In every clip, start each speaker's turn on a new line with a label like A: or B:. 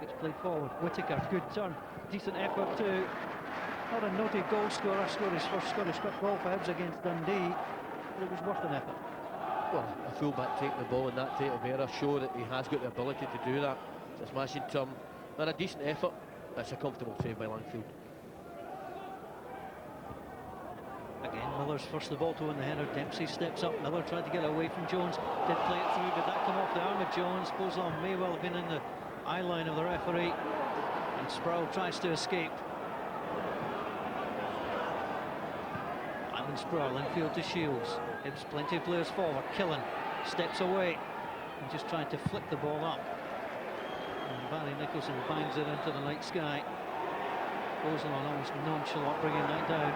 A: It's played forward. Whittaker, good turn, decent effort too. Not a naughty goal scorer, scored his first Scottish Cup goal for Hibs against Dundee, but it was worth an effort.
B: Well, a full-back taking the ball in that type of era show that he has got the ability to do that. It's a smashing turn and a decent effort. That's a comfortable save by Langfield.
A: Again, Miller's first the ball to win the header. Dempsey steps up. Miller tried to get away from Jones. Did play it through. Did that come off the arm of Jones? Boslon may well have been in the eye line of the referee. And Sproul tries to escape. Ivan Sproul infield to Shields. Hibs plenty of players forward. Killen steps away and just trying to flick the ball up. And Barry Nicholson bangs it into the night sky. Boslon almost nonchalant bringing that down.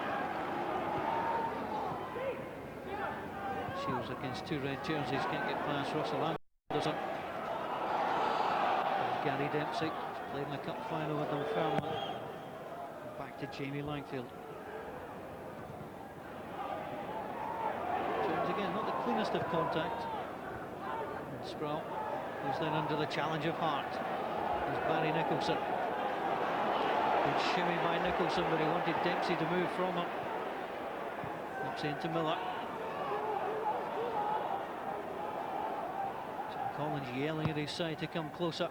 A: Shields against two red jerseys, can't get past Russell Anderson. There's Gary Dempsey, he's played in the cup final with Dunfermline. Back to Jamie Langfield. Jones again, not the cleanest of contact. And Sproul, who's then under the challenge of Hart. There's Barry Nicholson. Good shimmy by Nicholson, but he wanted Dempsey to move from him. Dempsey into Miller. Collins yelling at his side to come closer.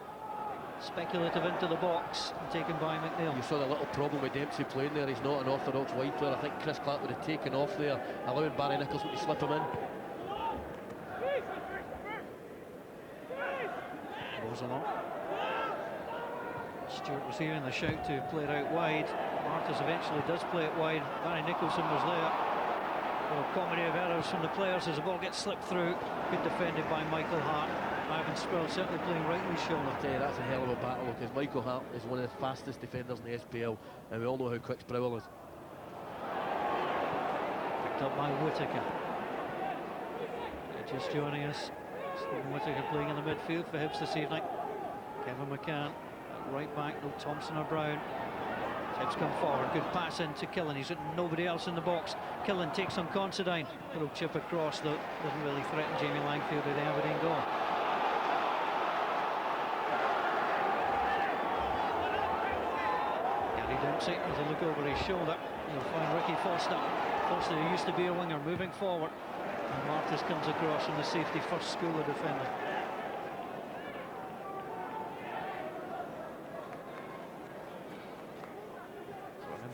A: Speculative into the box, taken by McNeil.
B: You saw the little problem with Dempsey playing there. He's not an orthodox wide player. I think Chris Clark would have taken off there, allowing Barry Nicholson to slip him in.
A: Goes along. Stewart was hearing the shout to play it out wide. Martins eventually does play it wide. Barry Nicholson was there. Well, a comedy of errors from the players as the ball gets slipped through. Good defended by Michael Hart. Ivan Sproul certainly playing right on his shoulder.
B: I tell you, that's a hell of a battle because Michael Hart is one of the fastest defenders in the SPL, and we all know how quick Sproul is.
A: Picked up by Whittaker. Just joining us, Stephen Whittaker playing in the midfield for Hibs this evening. Kevin McCann at right back, no Thompson or Brown. Hibs come forward, good pass in to Killen. He's got nobody else in the box. Killen takes on Considine. Little chip across that doesn't really threaten Jamie Langfield with the Aberdeen goal. Gary Dempsey with a look over his shoulder. He'll find Ricky Foster. Foster, who used to be a winger, moving forward. And Martins comes across from the safety first school of defender.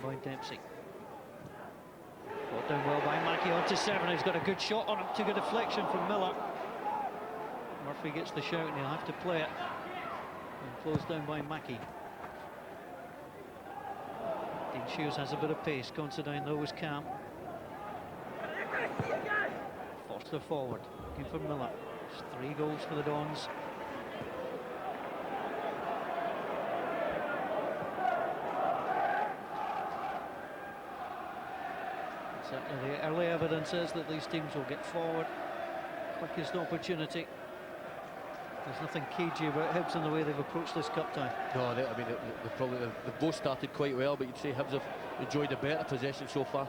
A: By Dempsey. Brought down well by Mackey onto Seven. He's got a good shot on him. Took a deflection from Miller. Murphy gets the shout and he'll have to play it. And closed down by Mackey. Dean Shields has a bit of pace. Considine though was calm. Foster forward. Looking for Miller. It's 3 goals for the Dons. Certainly the early evidence is that these teams will get forward. Quickest opportunity. There's nothing cagey about Hibs in the way they've approached this cup tie.
B: No, they've both started quite well, but you'd say Hibs have enjoyed a better possession so far.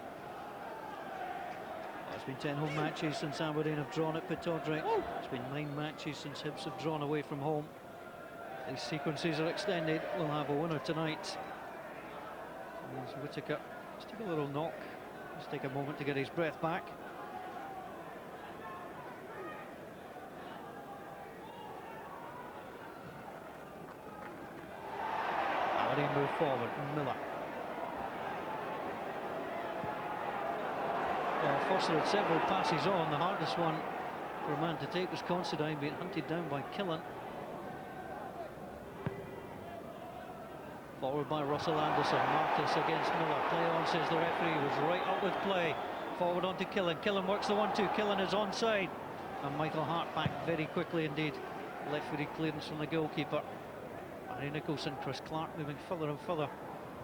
A: It's been 10 home matches since Aberdeen have drawn at Pittodrie. It's been 9 matches since Hibs have drawn away from home. These sequences are extended. We'll have a winner tonight. There's Whittaker. Just took a little knock. Just take a moment to get his breath back. Aberdeen move forward. Miller. Well, Foster had several passes on. The hardest one for a man to take was Considine, being hunted down by Killen. Forward by Russell Anderson. Martins against Miller. Play on, says the referee. He was right up with play. Forward on to Killen. Killen works the 1-2. Killen is onside. And Michael Hart back very quickly indeed. Left-footed clearance from the goalkeeper. Barry Nicholson. Chris Clark moving further and further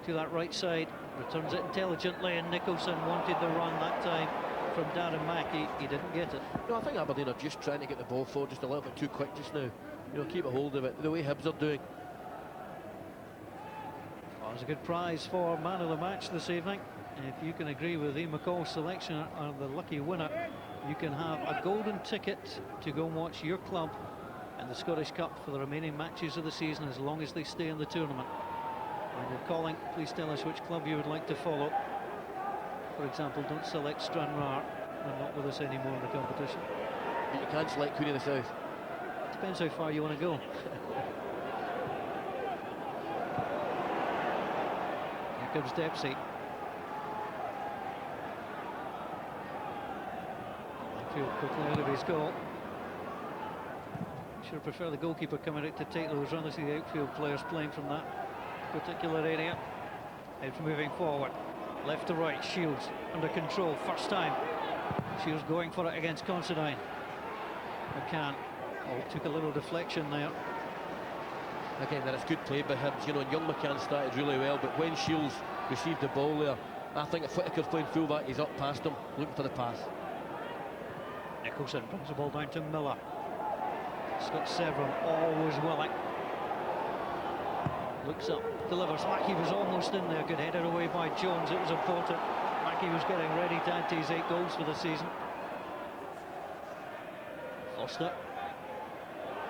A: to that right side. Returns it intelligently, and Nicholson wanted the run that time from Darren Mackey. He didn't get it.
B: No, I think Aberdeen are just trying to get the ball forward just a little bit too quick just now. You know, keep a hold of it the way Hibs are doing.
A: Well, it's a good prize for man of the match this evening. If you can agree with Ian McCall's selection or the lucky winner, you can have a golden ticket to go and watch your club in the Scottish Cup for the remaining matches of the season, as long as they stay in the tournament. When you're calling, please tell us which club you would like to follow. For example, don't select Stranraer, they're not with us anymore in the competition.
B: But you can't select Queen of the South.
A: Depends how far you want to go. Here comes Dempsey. Langfield quickly out of his goal. Sure prefer the goalkeeper coming out to take those runs. See the outfield players playing from that particular area. Out moving forward, left to right. Shields under control, first time. Shields going for it against Considine. McCann, took a little deflection there.
B: Again, that's good play by Hibs. You know, young McCann started really well, but when Shields received the ball there, I think if Whittaker's playing fullback, he's up past him, looking for the pass.
A: Nicholson brings the ball down to Miller. Scott Severn always willing. Looks up, delivers. Mackey was almost in there. Good header away by Jones. It was important. Mackey was getting ready to add to his 8 goals for the season. Foster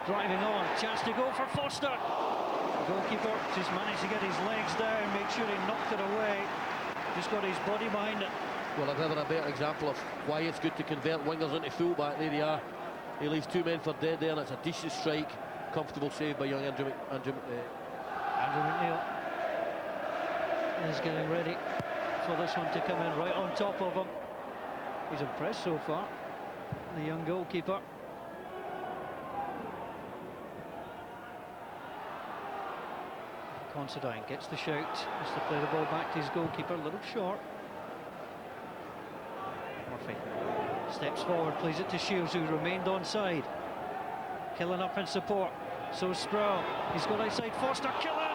A: driving on. Chance to go for Foster. The goalkeeper just managed to get his legs down, make sure he knocked it away. Just got his body behind it.
B: Well, I've never a better example of why it's good to convert wingers into fullback. There they are. He leaves 2 men for dead there, and it's a decent strike. Comfortable save by young Andrew McNeil. Is getting ready for this one to come in right on top of him. He's impressed so far, the young goalkeeper. Considine gets the shout, has to play the ball back to his goalkeeper, a little short. Murphy steps forward, plays it to Shields, who remained onside. Killen up in support, so Sproul, he's got outside Foster, Killen!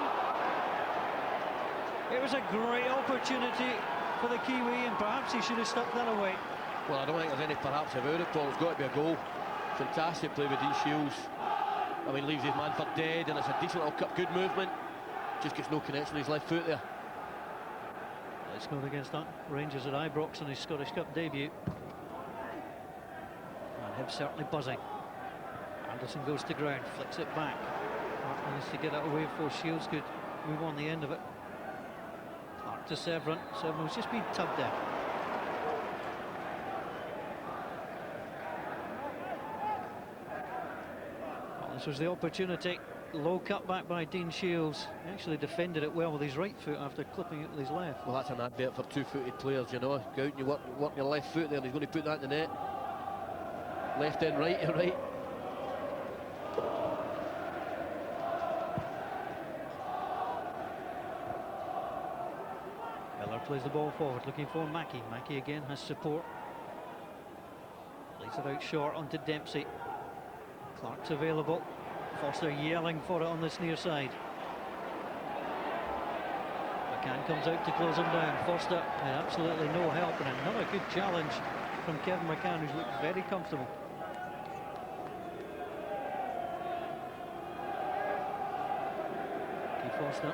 B: It was a great opportunity for the Kiwi, and perhaps he should have stuck that away. Well, I don't think there's any perhaps about it, Paul. It's got to be a goal. Fantastic play with Dean Shields. I mean, leaves his man for dead, and it's a decent little cut, good movement. Just gets no connection with his left foot there.
A: He scored against that Rangers at Ibrox in his Scottish Cup debut. And Hibs certainly buzzing. Anderson goes to ground, flicks it back. Clark needs to get it away before Shields could move on the end of it. Clark to Severn. Severn was just being tugged there. Well, this was the opportunity. Low cut back by Dean Shields. He actually defended it well with his right foot after clipping it with his left.
B: Well, that's an advert for 2-footed players, you know. Go out and you work your left foot there, and he's going to put that in the net. Left in, right in, right.
A: Miller plays the ball forward, looking for Mackey. Mackey again has support. Lays it out short onto Dempsey. Clark's available. Foster yelling for it on this near side. McCann comes out to close him down. Foster had absolutely no help, and another good challenge from Kevin McCann, who's looked very comfortable. Foster.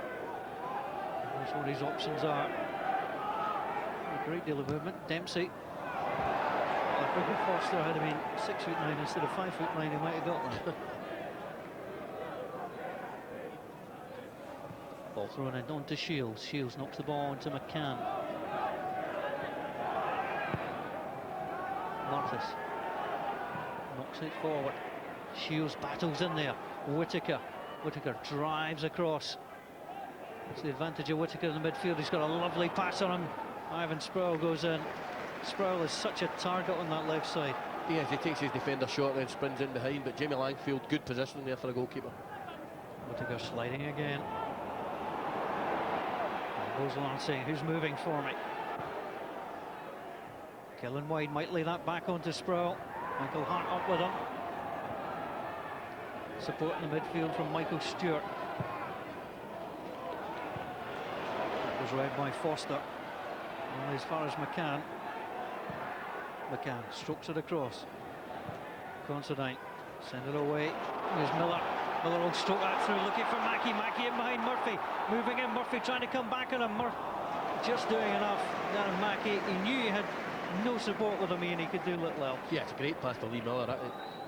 A: That's what his options are. A great deal of movement. Dempsey. Well, if Ricky Foster had been 6'9" instead of 5'9", he might have got that. Ball thrown in onto Shields. Shields knocks the ball onto McCann. Marthas knocks it forward. Shields battles in there. Whittaker drives across. It's the advantage of Whittaker in the midfield. He's got a lovely pass on him. Ivan Sproul goes in. Sproul is such a target on that left side.
B: Yes, he takes his defender short and sprints in behind, but Jamie Langfield, good positioning there for a goalkeeper.
A: Whittaker sliding again. There goes Lancey, who's moving for me. Killen wide, might lay that back onto Sproul. Michael Hart up with him. Support in the midfield from Michael Stewart. That was read by Foster. Only as far as McCann. McCann strokes it across. Considine, send it away. Here's Miller. Miller will stroke that through, looking for Mackey. Mackey in behind Murphy. Moving in, Murphy trying to come back on him. Just doing enough. Darren Mackey, he knew he had no support with him, and he could do little else.
B: Yeah, it's a great pass to Lee Miller.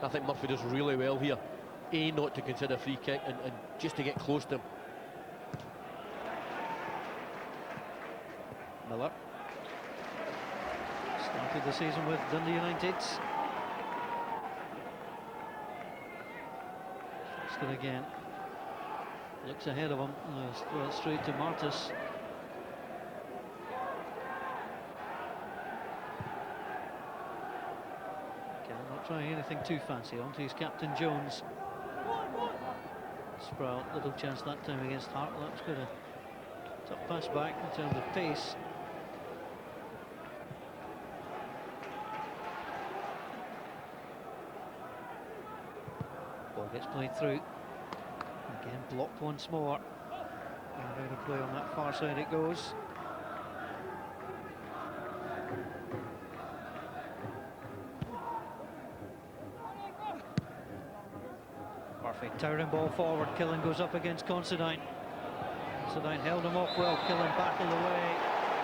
B: I think Murphy does really well here. not to consider a free kick and just to get close to him.
A: Miller started the season with Dundee United. Good again. Looks ahead of him. Straight to Martis. Not trying anything too fancy. On to his captain Jones. Sprout, little chance that time against Hart. Well, that's good. A tough pass back in terms of pace. Ball gets played through. Again, blocked once more. And out of play on that far side it goes. Murphy, towering ball forward. Killen goes up against Considine. Considine held him off well. Killen battled away.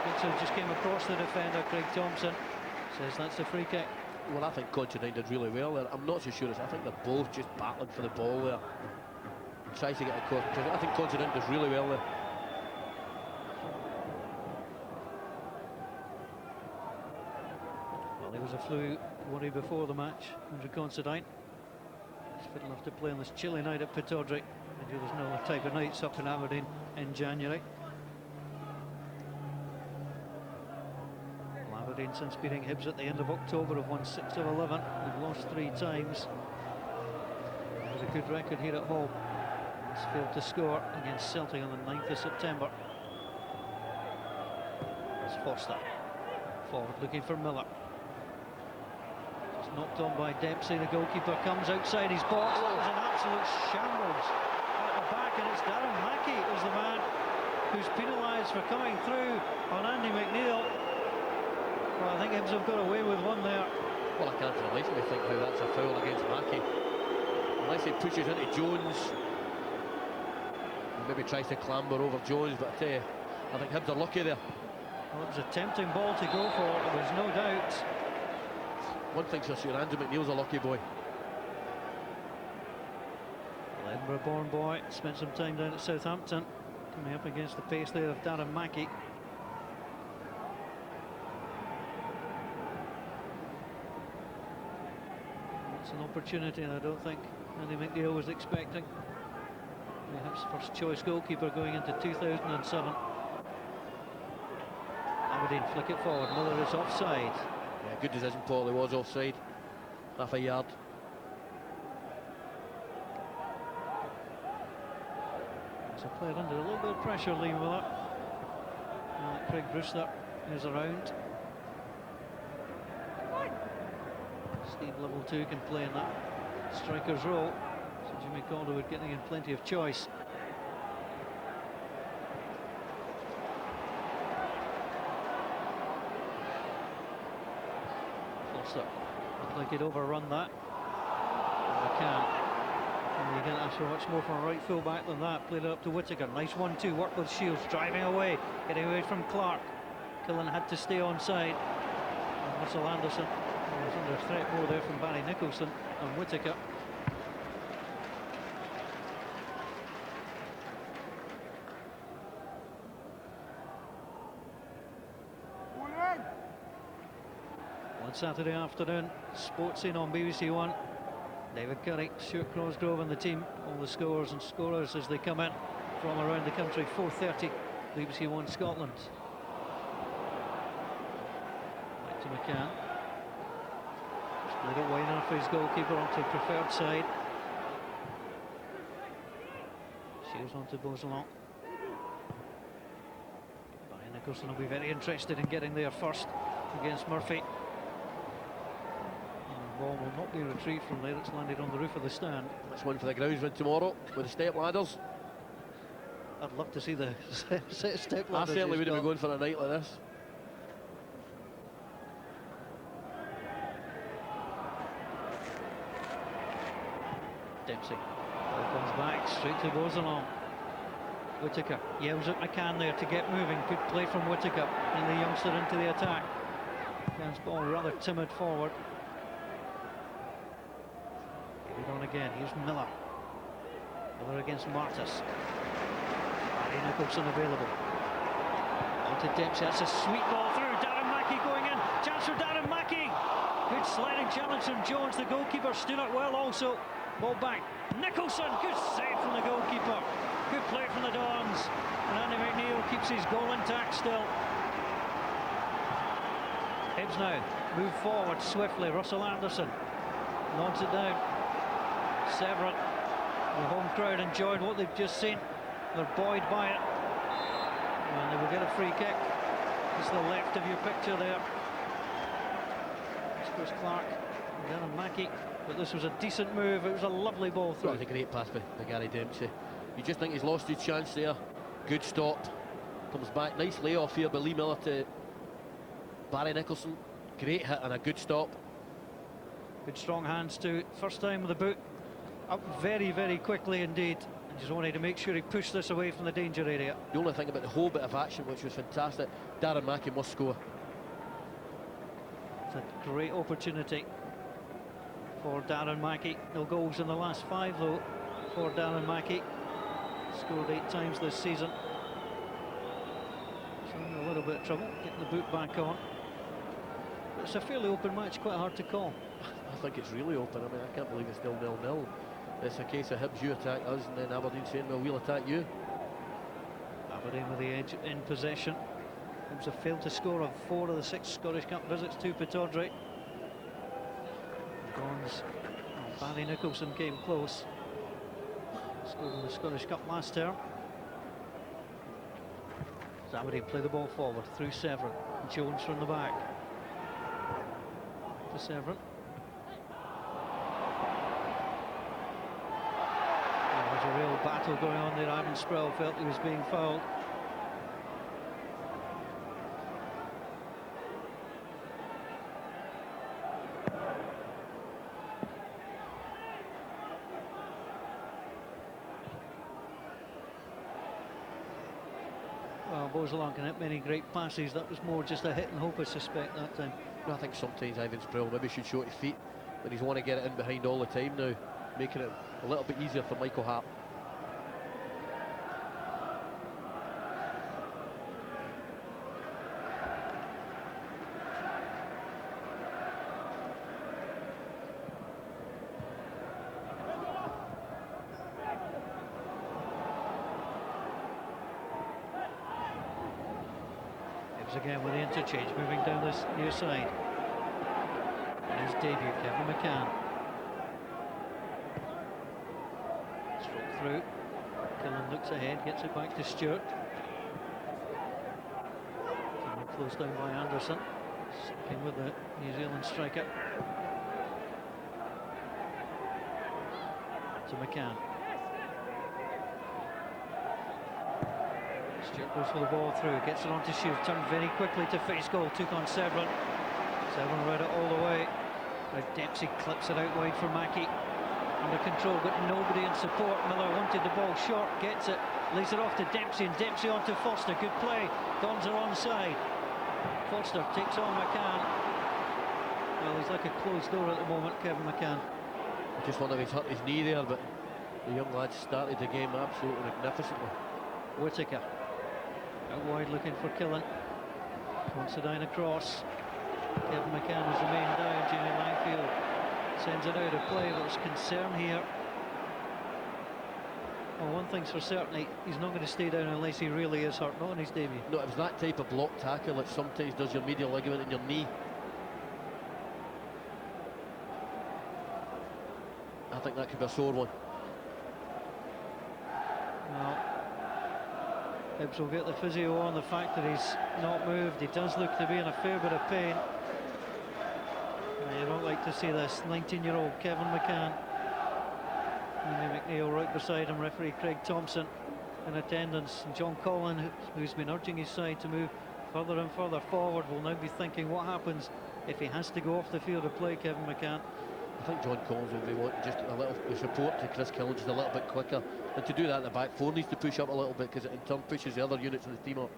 A: Dixon just came across the defender. Craig Thompson says that's a free kick.
B: Well, I think Considine did really well there. I'm not so sure. I think they're both just battling for the ball there. Tries to get a court. I think Considine does really well there.
A: Well, there was a flu worry before the match under Considine. He's fit enough to play on this chilly night at Pittodrie. There's no type of nights up in Aberdeen in January. Well, Aberdeen, since beating Hibs at the end of October, have won 6 of 11. They've lost 3 times. There's a good record here at home. He's failed to score against Celtic on the 9th of September. It's Foster. Forward looking for Miller. Just knocked on by Dempsey. The goalkeeper comes outside his box. That was an absolute shambles at the back, and it's Darren Mackey is the man who's penalised for coming through on Andy McNeil. Well, I think Hibs have got away with one there.
B: Well, I can't for the life of me think how that's a foul against Mackey. Unless he pushes into Jones. Maybe tries to clamber over Jones, but I tell you, I think Hibs are lucky there.
A: Well, it was a tempting ball to go for, there's no doubt.
B: One thing's for sure, Andrew McNeil's a lucky boy.
A: Well, Edinburgh-born boy, spent some time down at Southampton, coming up against the pace there of Darren Mackey. It's an opportunity I don't think Andy McNeil was expecting. Perhaps first choice goalkeeper going into 2007. Aberdeen flick it forward. Miller is offside.
B: Yeah, good decision, Paul. He was offside. Half a yard.
A: So played under a little bit of pressure, Lee Miller. Craig Brewster is around. Steve Level 2 can play in that striker's role. So Jimmy Calderwood getting in plenty of choice. Foster looked like he'd overrun that. And they can't. And you can't ask for much more from a right full back than that. Played it up to Whittaker. Nice 1-2. Work with Shields. Driving away. Getting away from Clark. Killen had to stay onside. And Russell Anderson was under threat more there from Barry Nicholson and Whittaker. On Saturday afternoon, Sports In on BBC One. David Curry, Stuart Crosgrove and the team. All the scores and scorers as they come in from around the country. 4:30, BBC One Scotland. Back to McCann. Split it wide enough for his goalkeeper onto preferred side. Shields onto Beauzelon. Barry Nicholson will be very interested in getting there first against Murphy. The ball will not be retrieved from there. It's landed on the roof of the stand.
B: That's one for the groundsman tomorrow with the step ladders.
A: I'd love to see the step
B: I
A: ladders.
B: certainly wouldn't be going for a night like this.
A: Dempsey. Ball comes back straight to Beauzelon. Whittaker yells at McCann there to get moving. Good play from Whittaker and the youngster into the attack. McCann's ball rather timid forward. Get it on again. Here's Miller. Miller against Martis. Barry Nicholson available. On to Dempsey. That's a sweet ball through. Darren Mackey going in. Chance for Darren Mackey. Good sliding challenge from Jones. The goalkeeper stood up well also. Ball back. Nicholson. Good save from the goalkeeper. Good play from the Dons. And Andy McNeil keeps his goal intact still. Hibs now move forward swiftly. Russell Anderson nods it down. Severn. The home crowd enjoyed what they've just seen. They're buoyed by it. And they will get a free kick. It's the left of your picture there. It's Chris Clark and Darren Mackey. But this was a decent move. It was a lovely ball through.
B: That was a great pass by Gary Dempsey. You just think he's lost his chance there. Good stop. Comes back. Nice layoff here by Lee Miller to Barry Nicholson. Great hit and a good stop.
A: Good strong hands too. First time with the boot. Up very, very quickly indeed. And just wanted to make sure he pushed this away from the danger area.
B: The only thing about the whole bit of action, which was fantastic, Darren Mackey must score.
A: It's a great opportunity for Darren Mackey. No goals in the last 5 though for Darren Mackey. Scored 8 times this season. So in a little bit of trouble getting the boot back on. But it's a fairly open match, quite hard to call.
B: I think it's really open. I mean, I can't believe it's still 0-0. It's a case of Hibs, you attack us, and then Aberdeen saying, well, we'll attack you.
A: Aberdeen with the edge in possession. Hibs have failed to score on 4 of the 6 Scottish Cup visits to Pittodrie. Dons, Barry Nicholson came close. Scored in the Scottish Cup last term. Aberdeen play the ball forward through Severn. Jones from the back. To Severn. There was a real battle going on there. Ivan Sproul felt he was being fouled. Well, Boselan can hit many great passes. That was more just a hit and hope, I suspect, that time.
B: I think sometimes Ivan Sproul maybe should show his feet, but he's want to get it in behind all the time now, making it a little bit easier for Michael Hart.
A: Again with the interchange, moving down this near side. And his debut, Kevin McCann. Stroke through. Killen looks ahead, gets it back to Stewart. Close down by Anderson. Sticking with the New Zealand striker. To McCann. Stewart goes for the ball through, gets it onto Shoes, turned very quickly to face goal, took on Severn. Severn read it all the way. Now Dempsey clips it out wide for Mackey. Under control, but nobody in support. Miller wanted the ball short, gets it, lays it off to Dempsey, and Dempsey on to Foster. Good play. Dons are onside. Foster takes on McCann. Well, he's like a closed door at the moment, Kevin McCann.
B: I just wonder if he's hurt his knee there, but the young lad started the game absolutely magnificently.
A: Whittaker. Out wide looking for Killen. Considine across. Kevin McCann has remained down. Jamie Langfield sends it out of play. There's concern here. Well, one thing's for certain, he's not going to stay down unless he really is hurt, not on his debut.
B: No, it was that type of block tackle that sometimes does your medial ligament in your knee. I think that could be a sore one.
A: Well, Hibs will get the physio on the fact that he's not moved. He does look to be in a fair bit of pain. You don't like to see this. 19-year-old Kevin McCann. Andy McNeil right beside him. Referee Craig Thompson in attendance. And John Collin, who's been urging his side to move further and further forward, will now be thinking what happens if he has to go off the field of play, Kevin McCann.
B: I think John Collins will be wanting just a little support to Chris Killen, just a little bit quicker. And to do that, the back four needs to push up a little bit, because it in turn pushes the other units of the team up.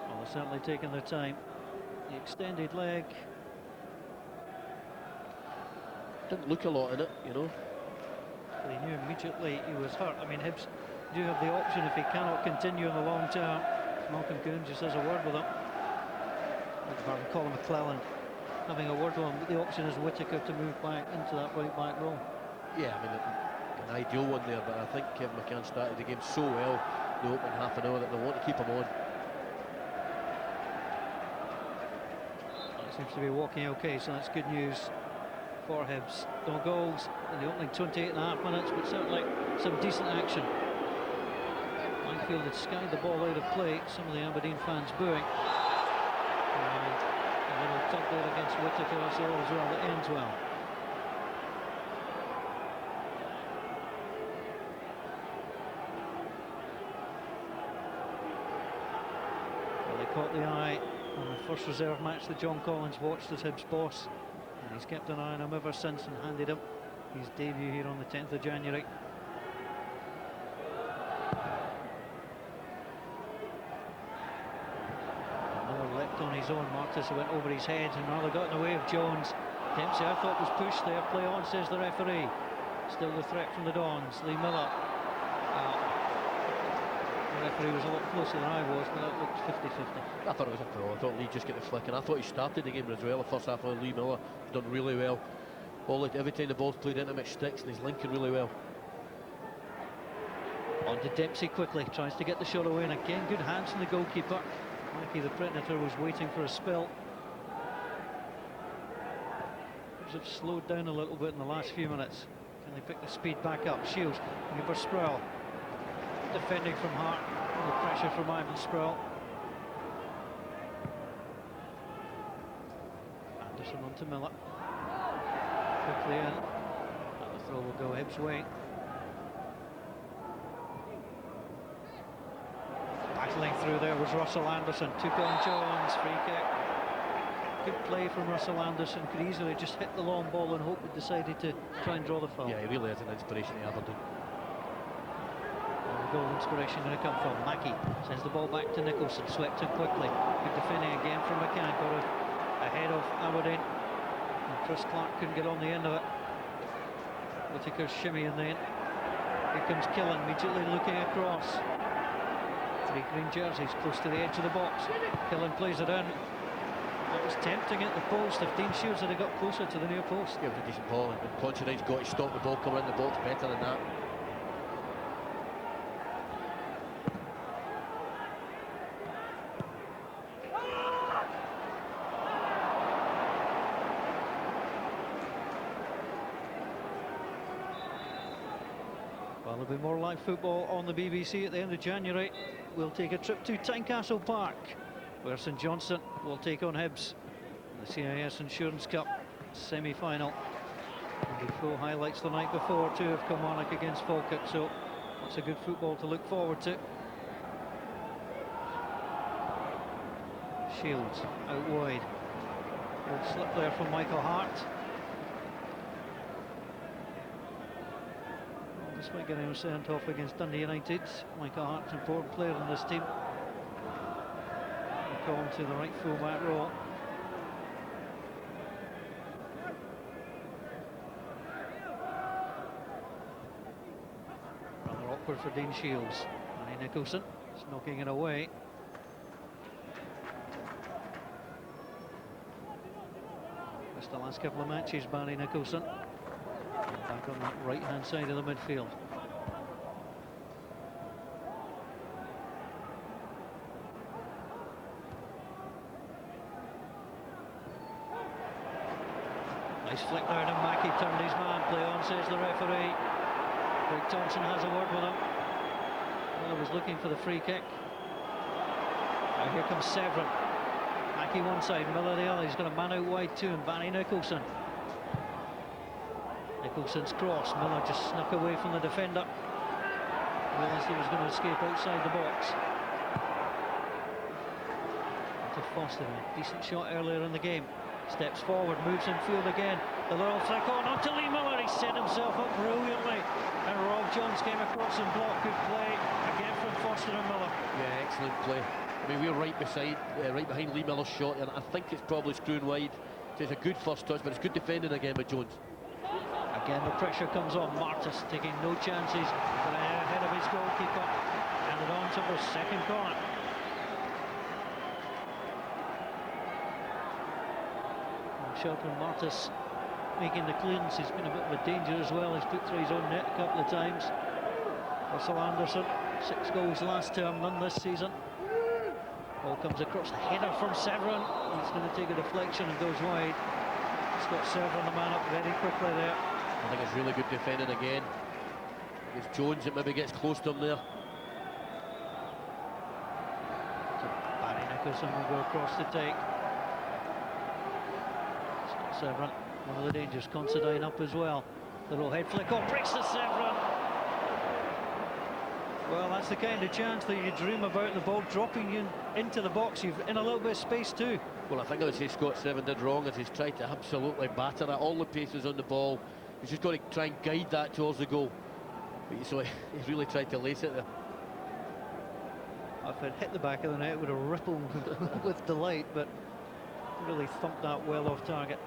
A: Well, they're certainly taking their time. The extended leg.
B: Didn't look a lot in it, you know.
A: But he knew immediately he was hurt. I mean, Hibs do have the option if he cannot continue in the long term. Malcolm Coombe just has a word with him. Colin McClelland having a word with him. The option is Whittaker to move back into that right back role.
B: Yeah, I mean, an ideal one there, but I think Kevin McCann started the game so well the opening half an hour that they want to keep him on.
A: It seems to be walking okay, so that's good news for Hibs. No goals in the opening 28.5 minutes, but certainly some decent action. Langfield had skied the ball out of play, some of the Aberdeen fans booing. And a little tug there against Whittaker as well that ends well. Well, they caught the eye on the first reserve match that John Collins watched as Hibs boss, and he's kept an eye on him ever since and handed him his debut here on the 10th of January. On his own, Martis went over his head and rather got in the way of Jones. Dempsey, I thought, was pushed there. Play on, says the referee. Still the threat from the Dons. Lee Miller. The referee was a lot closer than I was, but that looked 50-50.
B: I thought it was a foul. I thought Lee just got the flick, and I thought he started the game as well. The first half of Lee Miller done really well. Every time the ball's played into him, it sticks, and he's linking really well.
A: On to Dempsey quickly, tries to get the shot away, and again, good hands from the goalkeeper. Mikey, the Predator, was waiting for a spell. Hibs have slowed down a little bit in the last few minutes. Can they pick the speed back up? Shields, Newber Sproul. Defending from Hart. The pressure from Ivan Sproul. Anderson on to Miller. Quickly in. And the throw will go Hibs' way. Battling through there was Russell Anderson. Took on Jones. Free kick. Good play from Russell Anderson. Could easily just hit the long ball and hope it decided to try and draw the foul.
B: Yeah, he really is an inspiration to Aberdeen.
A: The goal inspiration going to come from Mackie. Sends the ball back to Nicholson. Swept in quickly. Good defending again from McCann. Got ahead of Aberdeen. And Chris Clark couldn't get on the end of it. Whittaker's shimmy in the end. Here comes Killen immediately looking across. Three green jerseys close to the edge of the box. Killen plays it in. That was tempting at the post. If Dean Shields had got closer to the near post.
B: Yeah, it was a decent ball, and Considine's got to stop the ball coming in the box better than that.
A: Well, there'll be more live football on the BBC at the end of January. We'll take a trip to Tynecastle Park, where St Johnstone will take on Hibs in the CIS Insurance Cup semi-final. The full highlights the night before too of Kilmarnock against Falkirk, so lots of good football to look forward to. Shields out wide. Good slip there from Michael Hart. Despite getting him sent off against Dundee United, Michael Hart's an important player in this team. Call him to the right full-back role. Rather awkward for Dean Shields. Danny Nicholson is knocking it away. Missed the last couple of matches, Barry Nicholson. Back on that right-hand side of the midfield. Nice flick there, and Mackie turned his man. Play on, says the referee. Greg Thompson has a word with him. Miller was looking for the free kick. Now here comes Severin. Mackie one side, Miller the other. He's got a man out wide too, and Barry Nicholson. Nicholson's cross. Miller just snuck away from the defender. Realised he was going to escape outside the box. To Foster, a decent shot earlier in the game. Steps forward, moves in field again. The little flick on onto Lee Miller. He set himself up brilliantly, and Rob Jones came across and blocked. Good play again from Foster and Miller.
B: Yeah, excellent play. I mean, we're right behind Lee Miller's shot, and I think it's probably screwing wide. So it's a good first touch, but it's good defending again by Jones.
A: Again, the pressure comes on. Martis taking no chances, but ahead of his goalkeeper. And it on to the second corner. Shelton Martis making the clearance. He's been a bit of a danger as well. He's put through his own net a couple of times. Russell Anderson, 6 goals last term, none this season. Ball comes across, the header from Severin. He's going to take a deflection and goes wide. Scott Severin, the man up very quickly there.
B: I think it's really good defending again. It's Jones that maybe gets close to him there.
A: So Barry Nicholson will go across to take. Scott Severin, one of the dangers. Considine up as well. Little head flick on, breaks to Severin. Well, that's the kind of chance that you dream about, the ball dropping you into the box. You've in a little bit of space too.
B: Well, I think I would say Scott Severin did wrong as he's tried to absolutely batter it. All the pace is on the ball. He's just got to try and guide that towards the goal. But so he's really tried to lace it there.
A: If it hit the back of the net, it would have rippled with delight, but really thumped that well off target.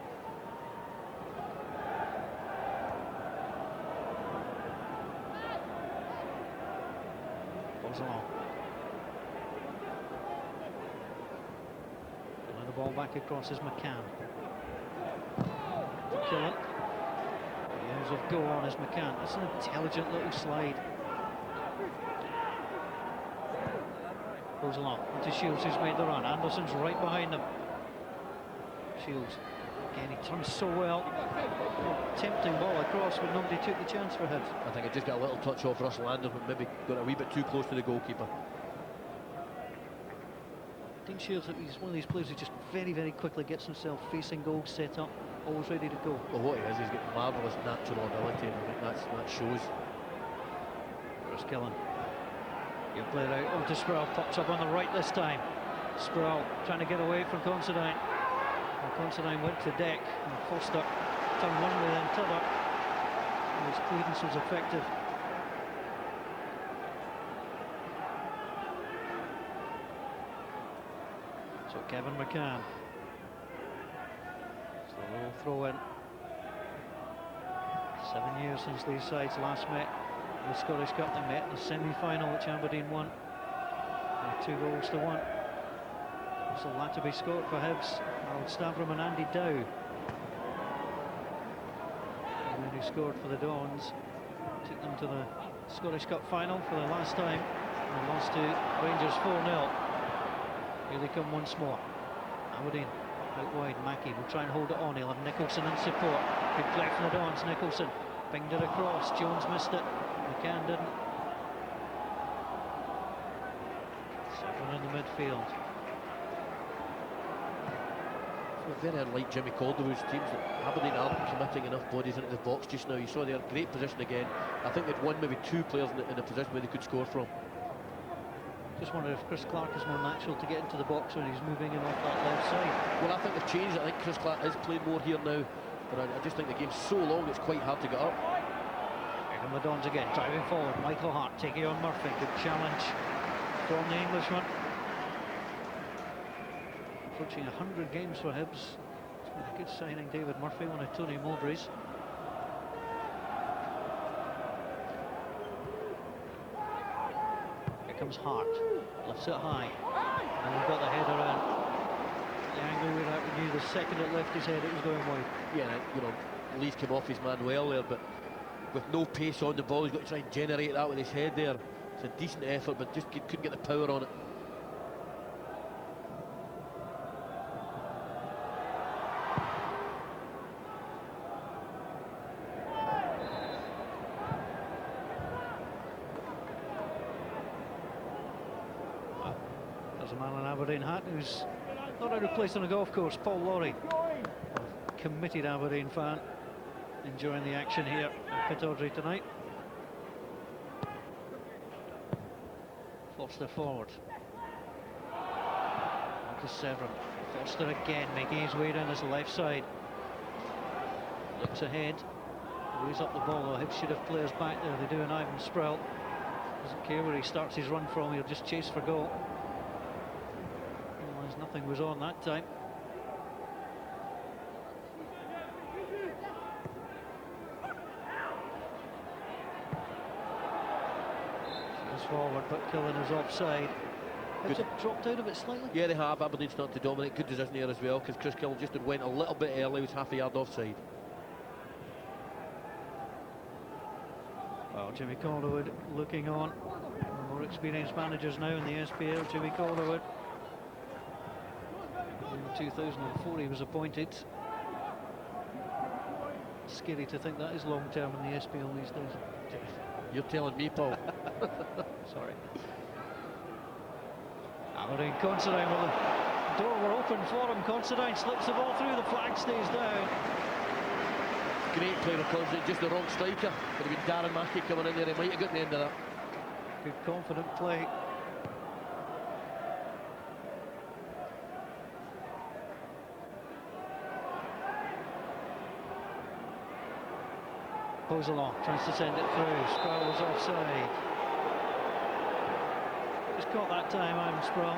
A: Balls along. And the ball back across is McCann. Killen. Years of go on is McCann. That's an intelligent little slide. Goes along into Shields, who's made the run. Anderson's right behind him. Shields, again, he turns so well. Tempting ball across, but nobody took the chance for him.
B: I think it just got a little touch off Russell Anderson, maybe got a wee bit too close to the goalkeeper.
A: Dean Shields, he's one of these players who just very, very quickly gets himself facing goals, set up, always ready to go.
B: Well, what he is, he's got marvellous natural ability, and I think that shows.
A: Chris Killen. You play it out onto Sproul, pops up on the right this time. Sproul trying to get away from Considine. Well, Considine went to deck, and Foster turned one way then t'other. His clearance was effective. So Kevin McCann. It's the little throw in. 7 years since these sides last met. The Scottish Cup, they met in the semi-final, which Aberdeen won. 2-1. So Latterby scored for Hibs, Harold Stavrum and Andy Dow. And then who scored for the Dons, took them to the Scottish Cup final for the last time. And they lost to Rangers 4-0. Here they come once more. Aberdeen out wide, Mackey will try and hold it on. He'll have Nicholson in support. Good play from the Dons. Nicholson pinged it across. Jones missed it. McCann didn't. Severin in the midfield.
B: Very unlike Jimmy Calderwood's teams, that Aberdeen aren't committing enough bodies into the box just now. You saw their great position again. I think they'd won maybe 2 players in the position where they could score from.
A: Just wonder if Chris Clark is more natural to get into the box when he's moving in off that left side.
B: Well, I think they've changed it. I think Chris Clark is playing more here now, but I just think the game's so long it's quite hard to get up.
A: Here come the Dons again, driving forward. Michael Hart taking on Murphy. Good challenge from the Englishman. Approaching 100 games for Hibs. It's been a good signing, David Murphy, one of Tony Mowbray's. Here comes Hart, lifts it high, and we've got the header in. The angle where that we knew the second it left his head, it was going wide.
B: Yeah, you know, Lee's came off his man well there, but with no pace on the ball, he's got to try and generate that with his head there. It's a decent effort, but just couldn't get the power on it.
A: There's a man in Aberdeen hat who's not out of place on a golf course, Paul Lawrie, a committed Aberdeen fan, enjoying the action here at Pittodrie tonight. Foster forward. On to Severin. Foster again, making his way down his left side. Looks ahead. Lays up the ball, though. Hibs should have players back there. They do, and Ivan Sproul doesn't care where he starts his run from, he'll just chase for goal. Otherwise, nothing was on that time. forward, but Killen is offside. Hibs have dropped out of it slightly.
B: Yeah, they have. Aberdeen's not to dominate. Good decision there as well, because Chris Killen just went a little bit early, was half a yard offside.
A: Well, Jimmy Calderwood looking on. The more experienced managers now in the SPL. Jimmy Calderwood. In 2004 he was appointed. Scary to think that is long term in the SPL these days.
B: You're telling me, Paul.
A: Sorry. Aberdeen, Considine, well, the door were open for him. Considine slips the ball through, the flag stays down.
B: Great play of Considine, just the wrong striker. Could have been Darren Mackey coming in there, he might have got the end of that.
A: Good confident play. Bozelon tries to send it through. Sproul was offside. Just caught that time, Ivan Sproul.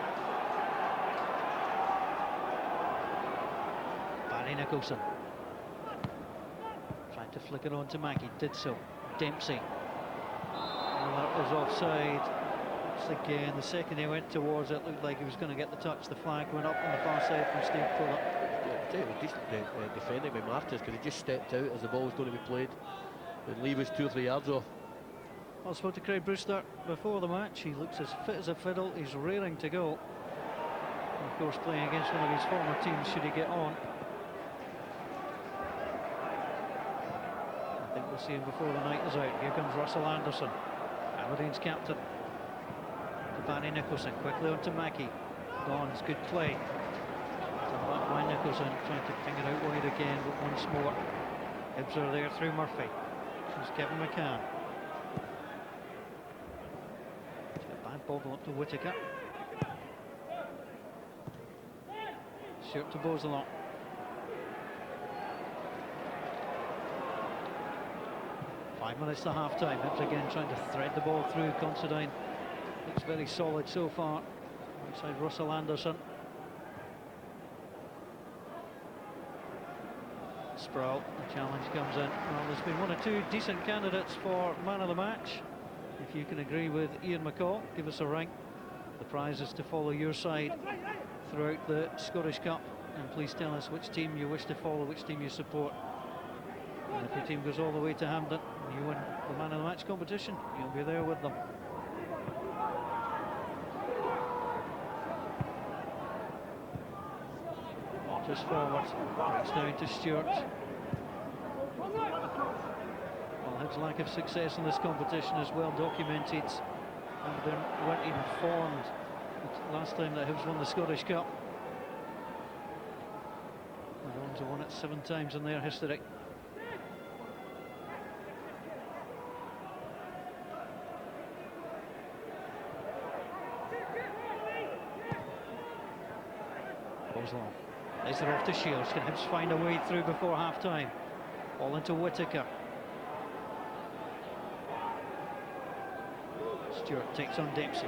A: Barry Nicholson tried to flick it on to Mackey, did so. Dempsey. Well, that was offside. It's again, the second he went towards it, looked like he was going to get the touch. The flag went up on the far side from Steve Puller.
B: Yeah, it was decent defending by Martis, because he just stepped out as the ball was going to be played. And Lee was 2 or 3 yards off.
A: I spoke to Craig Brewster before the match. He looks as fit as a fiddle. He's raring to go. And of course, playing against one of his former teams, should he get on. I think we'll see him before the night is out. Here comes Russell Anderson, Aberdeen's captain. To Barry Nicholson, quickly on to Mackey. Gons, good play. Back by Nicholson, trying to ping it out wide again, but once more. Hibs are there through Murphy. Here's Kevin McCann. It's a bad bobble up to Whittaker. Short to Bozelon. Five minutes to half time. Hibs again trying to thread the ball through. Considine looks very solid so far. Outside Russell Anderson. Sproul, the challenge comes in. Well, there's been one or two decent candidates for man of the match. If you can agree with Ian McCall, give us a ring. The prize is to follow your side throughout the Scottish Cup, and please tell us which team you wish to follow, which team you support. And if your team goes all the way to Hampden and you win the man of the match competition, you'll be there with them. Just forward, breaks down to Stewart. Well, Hibs' lack of success in this competition is well documented, and they weren't even formed last time that Hibs won the Scottish Cup. The Lions have won it 7 times in their history. Bozelon. Is it off to Shields? Can Hibs find a way through before half-time? All into Whittaker. Stewart takes on Dempsey.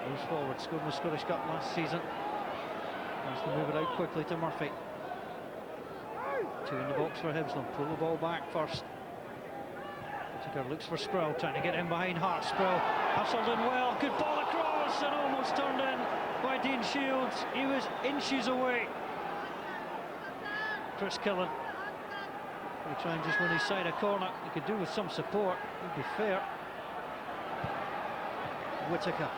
A: Moves forward, scored in the Scottish Cup last season. Tries to move it out quickly to Murphy. 2 in the box for Hibs. They'll pull the ball back first. Whittaker looks for Sproul, trying to get in behind Hart. Sproul hustled in well. Good ball across and almost turned in by Dean Shields. He was inches away. Chris Killen. He'll try and just win his side a corner. He could do with some support, would be fair. Whittaker.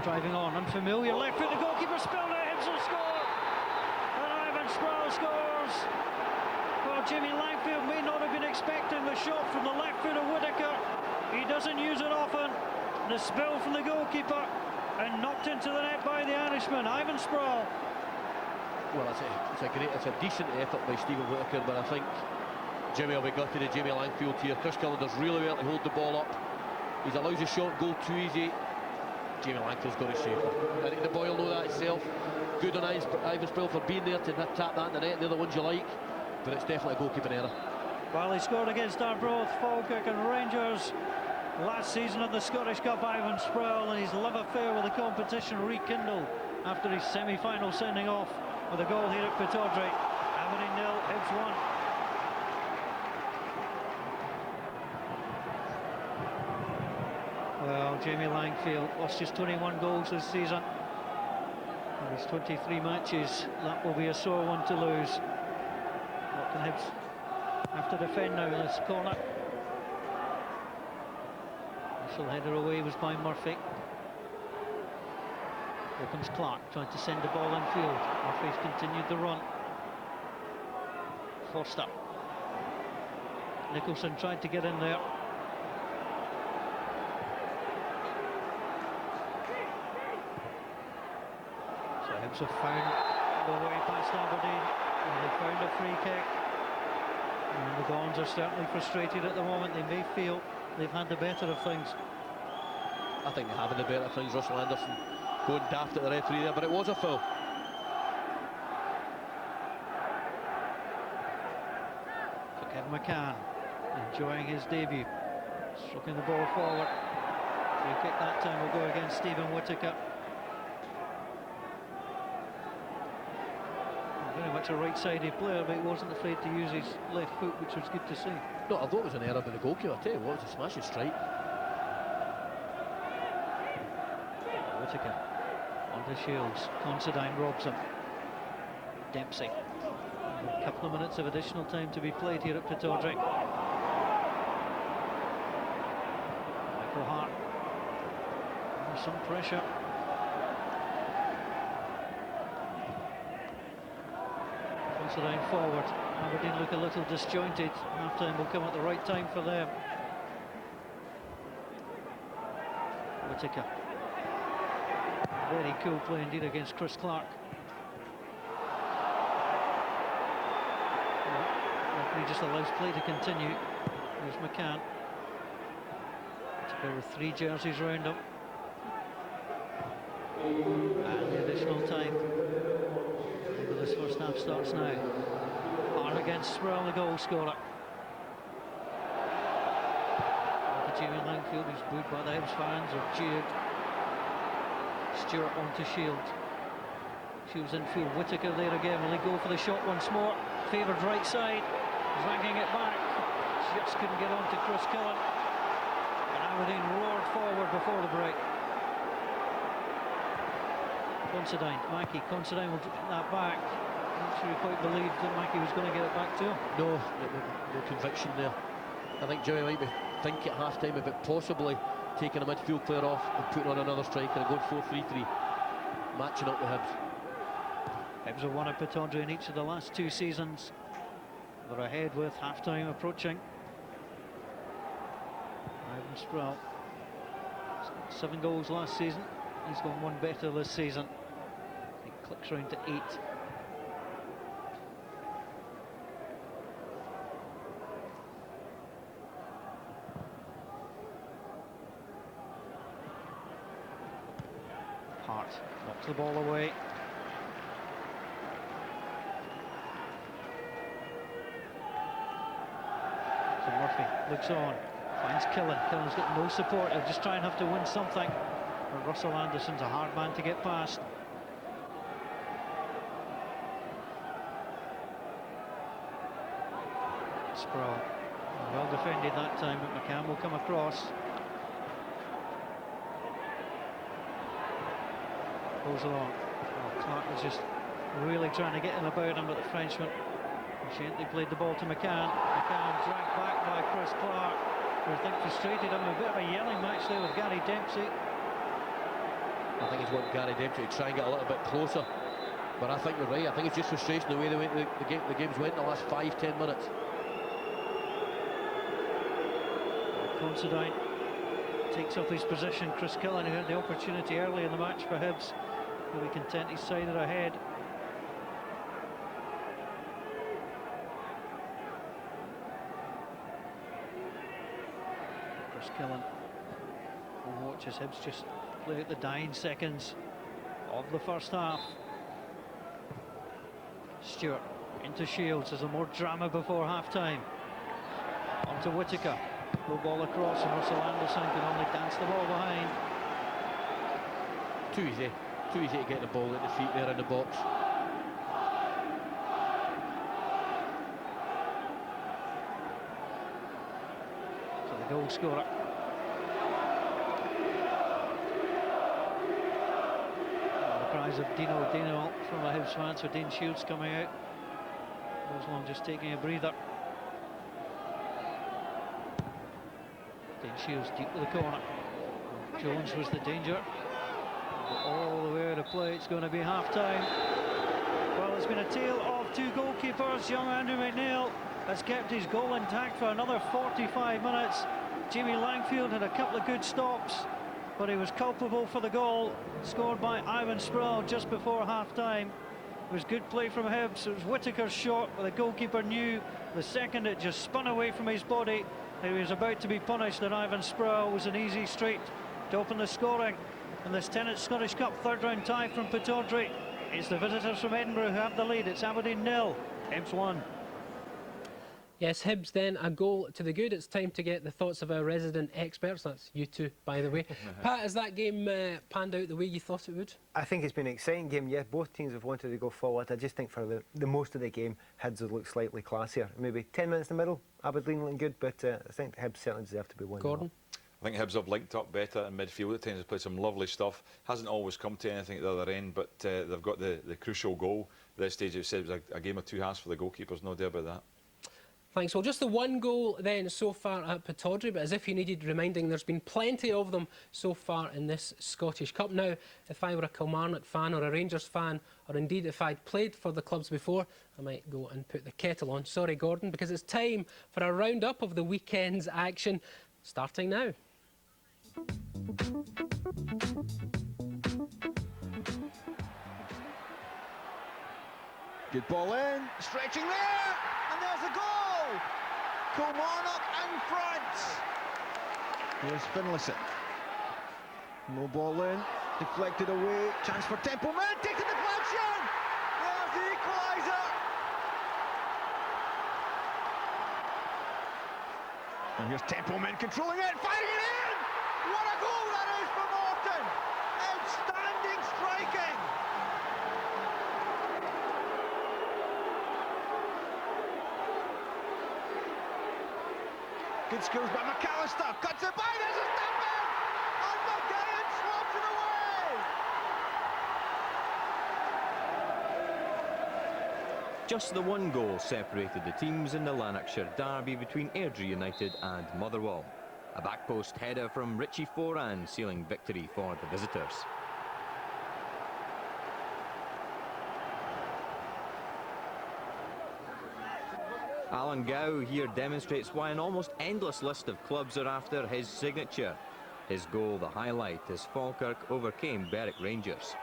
A: Driving on, unfamiliar. Left foot, the goalkeeper spilled it. Hibs will score. And Ivan Sproul scores. Well, Jimmy Langfield may not have been expecting the shot from the left foot of Whittaker. He doesn't use it often. The spill from the goalkeeper and knocked into the net by the Irishman, Ivan Sproul.
B: Well, it's a decent effort by Stephen Whittaker, but I think Jimmy will be gutted to Jamie Langfield here. Chris Killen does really well to hold the ball up. He allows the shot go too easy. Jamie Langfield's got to save it. I think the boy will know that himself. Good on Ivan Sproul for being there to tap that in the net. They're the ones you like, but it's definitely a goalkeeping error.
A: Well, he scored against Arbroath, Falkirk and Rangers last season at the Scottish Cup, Ivan Sproul, and his love affair with the competition rekindled after his semi-final sending off with a goal here at Pittodrie. Aberdeen 0, Hibs 1. Well, Jamie Langfield lost just 21 goals this season. In his 23 matches, that will be a sore one to lose. What can Hibs have to defend now in this corner? Initial header away was by Murphy. Here comes Clark, trying to send the ball infield. Murphy's continued the run. Forster. Nicholson tried to get in there. So Hibs have found the way past Aberdeen, and they found a free kick. And the Dons are certainly frustrated at the moment. They may feel they've had the better of things.
B: I think they're having the better of things. Russell Anderson going daft at the referee there, but it was a foul.
A: So Kevin McCann enjoying his debut, stroking the ball forward. Free kick that time will go against Stephen Whittaker. Very much a right-sided player, but he wasn't afraid to use his left foot, which was good to see.
B: No, I thought it was an error by the goalkeeper. I tell you what, it was a smashing strike.
A: Whittaker onto Shields. Considine robs him. Dempsey. A couple of minutes of additional time to be played here at Pittodrie. Michael Hart under some pressure. Considine forward. Aberdeen look a little disjointed. Half time will come at the right time for them. Whittaker. Very cool play indeed against Chris Clark. He just allows play to continue. There's McCann. Whittaker with 3 jerseys round him. And the additional time. Maybe this first half starts now. Hart against Sproul, the goal scorer. Jamie Langfield, who's booed by the Hibs fans or cheered. Stewart onto Shields. Shields in field. Whittaker there again. Will he go for the shot once more? Favoured right side. Dragging it back. Just couldn't get on to Chris Killen. And Aberdeen roared forward before the break. Considine. Mackey. Considine will get that back. Not sure he quite believed that Mackey was going to get it back to him.
B: No conviction there. I think Jimmy might be thinking at half-time about possibly taking a midfield player off and putting on another striker and going 4-3-3, matching up with Hibs.
A: Hibs have won at Pittodrie in each of the last 2 seasons. They're ahead with half-time approaching. Ivan Sproul, 7 goals last season. He's gone 1 better this season. He clicks round to 8. Hart knocks the ball away. So Murphy looks on, finds Killen. Killen's got no support. He'll just try and have to win something. But Russell Anderson's a hard man to get past. Sproul, well defended that time, but McCann will come across. Goes along. Well, Clark was just really trying to get in about him, but the Frenchman gently played the ball to McCann. McCann dragged back by Chris Clark, who I think frustrated him. A bit of a yelling match there with Gary Dempsey.
B: I think he's wanting Gary Dempsey to try and get a little bit closer, but I think you're right. I think it's just frustration the way the game's went in the last 5-10 minutes.
A: Considine takes up his position. Chris Killen, who had the opportunity early in the match for Hibs, will be content his side are ahead. Chris Killen will watch as Hibs just play out the dying seconds of the first half. Stewart into Shields. There's a more drama before half-time. Onto Whittaker. Low ball across, and Russell Anderson can only dance the ball behind.
B: Too easy to get the ball at the feet there in the box.
A: So the goal scorer cries of Dino, Dino from the Hibs fans. So Dean Shields coming out. Roselong just taking a breather. Dean Shields deep to the corner. Jones was the danger. All the way out of play. It's going to be half-time. Well, it's been a tale of two goalkeepers. Young Andrew McNeil has kept his goal intact for another 45 minutes. Jamie Langfield had a couple of good stops, but he was culpable for the goal scored by Ivan Sproul just before half-time. It was good play from Hibs. It was Whittaker's shot, but the goalkeeper knew the second it just spun away from his body, he was about to be punished, and Ivan Sproul was an easy streak to open the scoring. In this Tennant Scottish Cup third-round tie from Pittodrie, it's the visitors from Edinburgh who have the lead. It's Aberdeen 0, Hibs 1.
C: Yes, Hibs then a goal to the good. It's time to get the thoughts of our resident experts. That's you two, by the way. Pat, has that game panned out the way you thought it would?
D: I think it's been an exciting game. Yeah, both teams have wanted to go forward. I just think for the most of the game, Hibs would look slightly classier. Maybe 10 minutes in the middle, Aberdeen looking good, but I think Hibs certainly deserve to be 1-0.
C: Gordon?
E: I think Hibs have linked up better in midfield at times. They've played some lovely stuff. Hasn't always come to anything at the other end, but they've got the crucial goal. At this stage, it was a game of two halves for the goalkeepers, no doubt about that.
C: Thanks. Well, just the one goal then so far at Pittodrie, but as if you needed reminding, there's been plenty of them so far in this Scottish Cup. Now, if I were a Kilmarnock fan or a Rangers fan, or indeed if I'd played for the clubs before, I might go and put the kettle on. Sorry, Gordon, because it's time for a roundup of the weekend's action, starting now.
F: Good ball in, stretching there, and there's a goal! Kilmarnock in front. Here's Finlayson. No ball in, deflected away, chance for Templeman, takes a deflection! There's the equaliser! And here's Templeman controlling it, firing it in! What a goal that is for Morton! Outstanding striking! Good skills by McAllister, cuts it by, there's a step in! And McGinn slots it away!
G: Just the one goal separated the teams in the Lanarkshire derby between Airdrie United and Motherwell. A back post header from Richie Foran sealing victory for the visitors. Alan Gow here demonstrates why an almost endless list of clubs are after his signature. His goal the highlight as Falkirk overcame Berwick Rangers.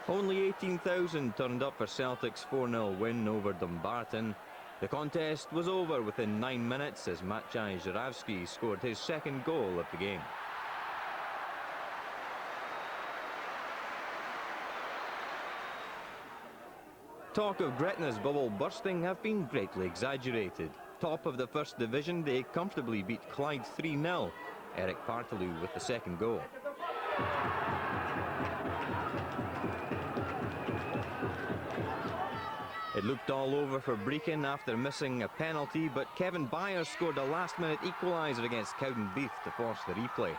G: Only 18,000 turned up for Celtic's 4-0 win over Dumbarton. The contest was over within 9 minutes as Maciej Żurawski scored his second goal of the game. Talk of Gretna's bubble bursting have been greatly exaggerated. Top of the First Division, they comfortably beat Clyde 3-0. Eric Partaloo with the second goal. It looked all over for Brecon after missing a penalty, but Kevin Byers scored a last-minute equaliser against Cowdenbeath to force the replay.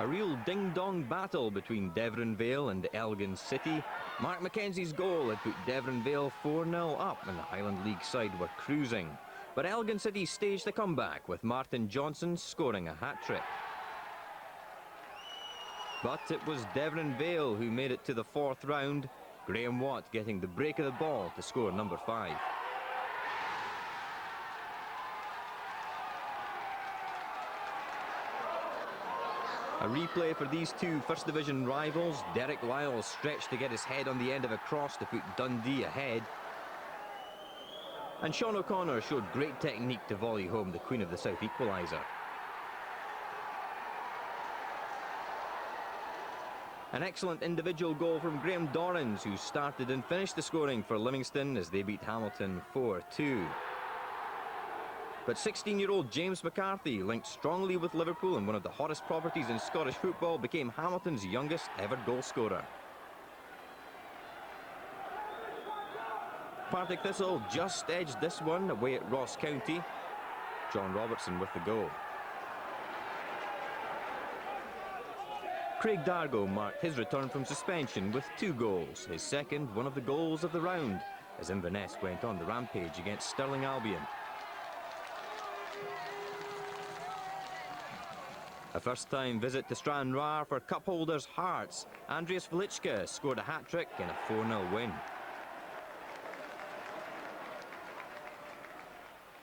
G: A real ding-dong battle between Devon Vale and Elgin City. Mark McKenzie's goal had put Devon Vale 4-0 up and the Highland League side were cruising. But Elgin City staged a comeback with Martin Johnson scoring a hat-trick. But it was Devon Vale who made it to the fourth round, Graham Watt getting the break of the ball to score number 5. A replay for these two First Division rivals. Derek Lyles stretched to get his head on the end of a cross to put Dundee ahead. And Sean O'Connor showed great technique to volley home the Queen of the South equaliser. An excellent individual goal from Graham Dorrans, who started and finished the scoring for Livingston as they beat Hamilton 4-2. But 16-year-old James McCarthy, linked strongly with Liverpool and one of the hottest properties in Scottish football, became Hamilton's youngest ever goal scorer. Partick Thistle just edged this one away at Ross County. John Robertson with the goal. Craig Dargo marked his return from suspension with 2 goals, his second one of the goals of the round, as Inverness went on the rampage against Stirling Albion. A first-time visit to Stranraer for cup holders Hearts. Andreas Velichka scored a hat-trick in a 4-0 win.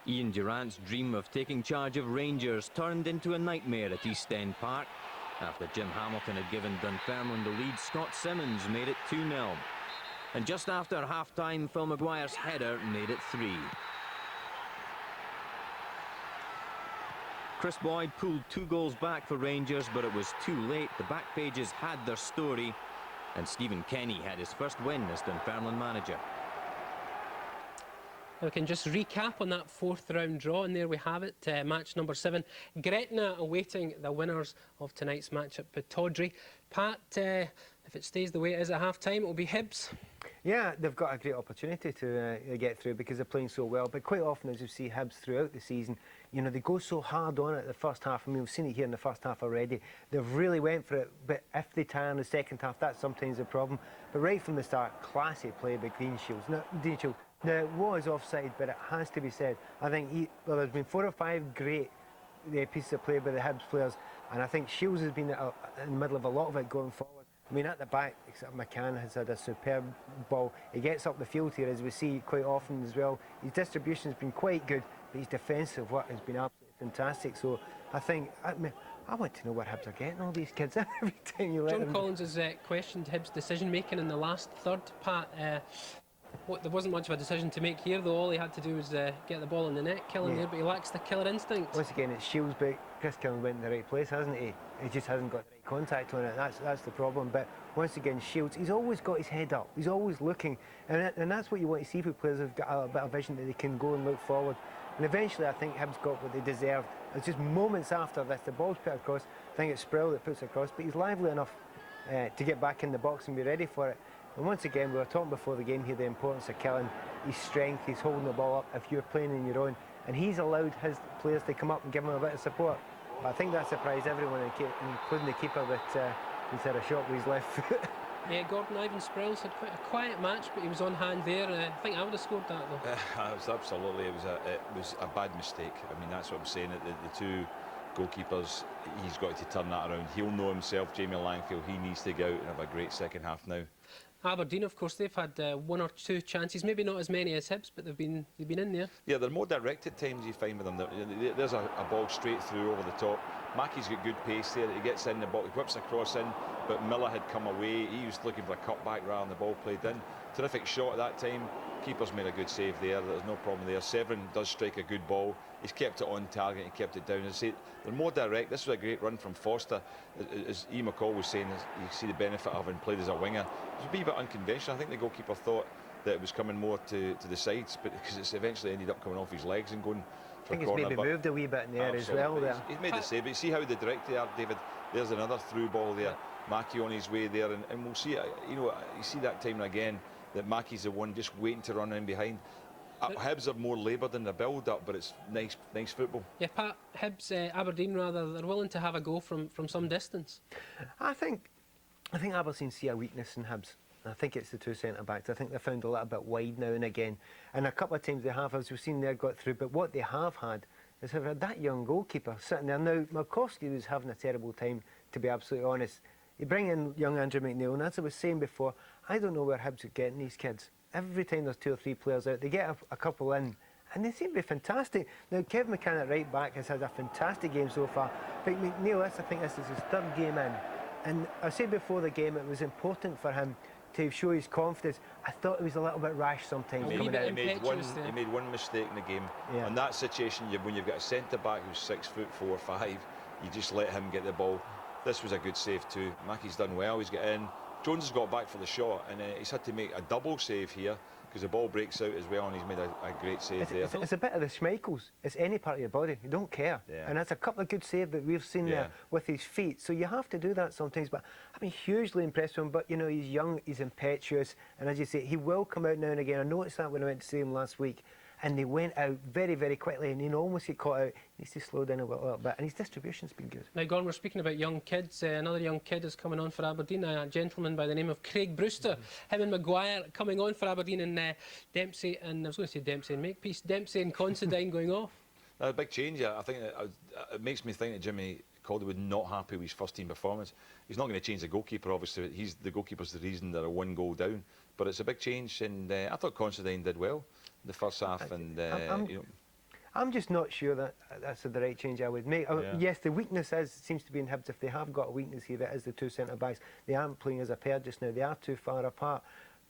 G: Ian Durrant's dream of taking charge of Rangers turned into a nightmare at East End Park. After Jim Hamilton had given Dunfermline the lead, Scott Simmons made it 2-0. And just after half-time, Phil Maguire's header made it 3. Chris Boyd pulled 2 goals back for Rangers, but it was too late. The back pages had their story, and Stephen Kenny had his first win as Dunfermline manager.
C: We can just recap on that 4th round draw, and there we have it, match number 7. Gretna awaiting the winners of tonight's match at Pittodrie. Pat, if it stays the way it is at half-time, it will be Hibs.
D: Yeah, they've got a great opportunity to get through because they're playing so well. But quite often, as you see Hibs throughout the season, you know, they go so hard on it the first half. I mean, we've seen it here in the first half already. They've really went for it, but if they tire in the second half, that's sometimes a problem. But right from the start, classy play by Greenshields. Now, it was offside, but it has to be said. I think there's been 4 or 5 great pieces of play by the Hibs players, and I think Shields has been in the middle of a lot of it going forward. I mean, at the back, McCann has had a superb ball. He gets up the field here, as we see quite often as well. His distribution has been quite good, but his defensive work has been absolutely fantastic. So I think, I want to know what Hibs are getting, all these kids, every time you let them.
C: John Collins has questioned Hibs' decision-making in the last third, Pat. There wasn't much of a decision to make here, though. All he had to do was get the ball in the net, kill him there, but he lacks the killer instinct.
D: Once again, it's Shields, but Chris Killen went in the right place, hasn't he? He just hasn't got the right contact on it. That's the problem. But once again, Shields, he's always got his head up. He's always looking, and that's what you want to see for players who've got a bit of vision, that they can go and look forward. And eventually, I think Hibs got what they deserved. It's just moments after this, the ball's put across. I think it's Sproul that puts it across, but he's lively enough to get back in the box and be ready for it. And once again, we were talking before the game here, the importance of Killen, his strength, he's holding the ball up if you're playing on your own. And he's allowed his players to come up and give him a bit of support. But I think that surprised everyone, including the keeper, that he's had a shot with his left foot.
C: Yeah, Gordon Ivan Sproul's had quite a quiet match, but he was on hand there. I think I would have scored that, though.
E: It was absolutely, it was a bad mistake. I mean, that's what I'm saying. The 2 goalkeepers, he's got to turn that around. He'll know himself, Jamie Langfield. He needs to go out and have a great second half now.
C: Aberdeen, of course, they've had 1 or 2 chances, maybe not as many as Hibs, but they've been in there.
E: Yeah, they're more direct at times, you find with them. There's a ball straight through over the top. Mackie's got good pace there. He gets in the box, he whips across in, but Miller had come away. He was looking for a cut back rather than the ball played in. Terrific shot at that time. Keeper's made a good save there. There's no problem there. Severin does strike a good ball. He's kept it on target and kept it down. As I say, they're more direct. This was a great run from Foster. As Ian McCall was saying, you see the benefit of having played as a winger. It was a wee bit unconventional. I think the goalkeeper thought that it was coming more to the sides, but because it's eventually ended up coming off his legs and going for a corner.
D: I think it's maybe moved a wee bit in the air as well there.
E: He's made the save, but you see how the direct they are, David. There's another through ball there. Mackie on his way there, and we'll see, you know, you see that time and again that Mackie's the one just waiting to run in behind. Hibs are more laboured in the build-up, but it's nice football.
C: Yeah, Pat, Hibs, Aberdeen rather, they're willing to have a go from some distance.
D: I think Aberdeen see a weakness in Hibs. I think it's the 2 centre-backs. I think they're found a little bit wide now and again. And a couple of times they have, as we've seen there, got through. But what they have had is they've had that young goalkeeper sitting there. Now, Markowski was having a terrible time, to be absolutely honest. You bring in young Andrew McNeil, and as I was saying before, I don't know where Hibs are getting these kids. Every time there's 2 or 3 players out, they get a couple in, and they seem to be fantastic. Now, Kevin McCann at right back has had a fantastic game so far. But McNeil, I think this is his 3rd game in. And I said before the game, it was important for him to show his confidence. I thought it was a little bit rash sometimes.
E: He made one mistake in the game. Yeah. In that situation, when you've got a centre-back who's 6 foot 4 or 5, you just let him get the ball. This was a good save too. Mackie's done well, he's got in. Jones has got back for the shot, and he's had to make a double save here because the ball breaks out as well, and he's made a great save there.
D: It's a bit of the Schmeichels. It's any part of your body, you don't care. Yeah. And that's a couple of good saves that we've seen there with his feet. So you have to do that sometimes. But I've been hugely impressed with him. But you know, he's young, he's impetuous, and as you say, he will come out now and again. I noticed that when I went to see him last week. and they went out very, very quickly, and he almost get caught out. He needs to slow down a little bit, and his distribution's been good.
C: Now, Gordon, we're speaking about young kids. Another young kid is coming on for Aberdeen, a gentleman by the name of Craig Brewster. Him and Maguire coming on for Aberdeen, and Dempsey, and I was going to say Dempsey and Makepeace, Dempsey and Considine going off.
E: A big change. I think it makes me think that Jimmy Calderwood not happy with his first team performance. He's not going to change the goalkeeper, obviously. The goalkeeper's the reason they're 1 goal down. But it's a big change, and I thought Considine did well in the first half.
D: I'm just not sure that that's the right change I would make. Yes, the weakness seems to be in Hibs. If they have got a weakness here, it is the 2 centre-backs. They aren't playing as a pair just now. They are too far apart.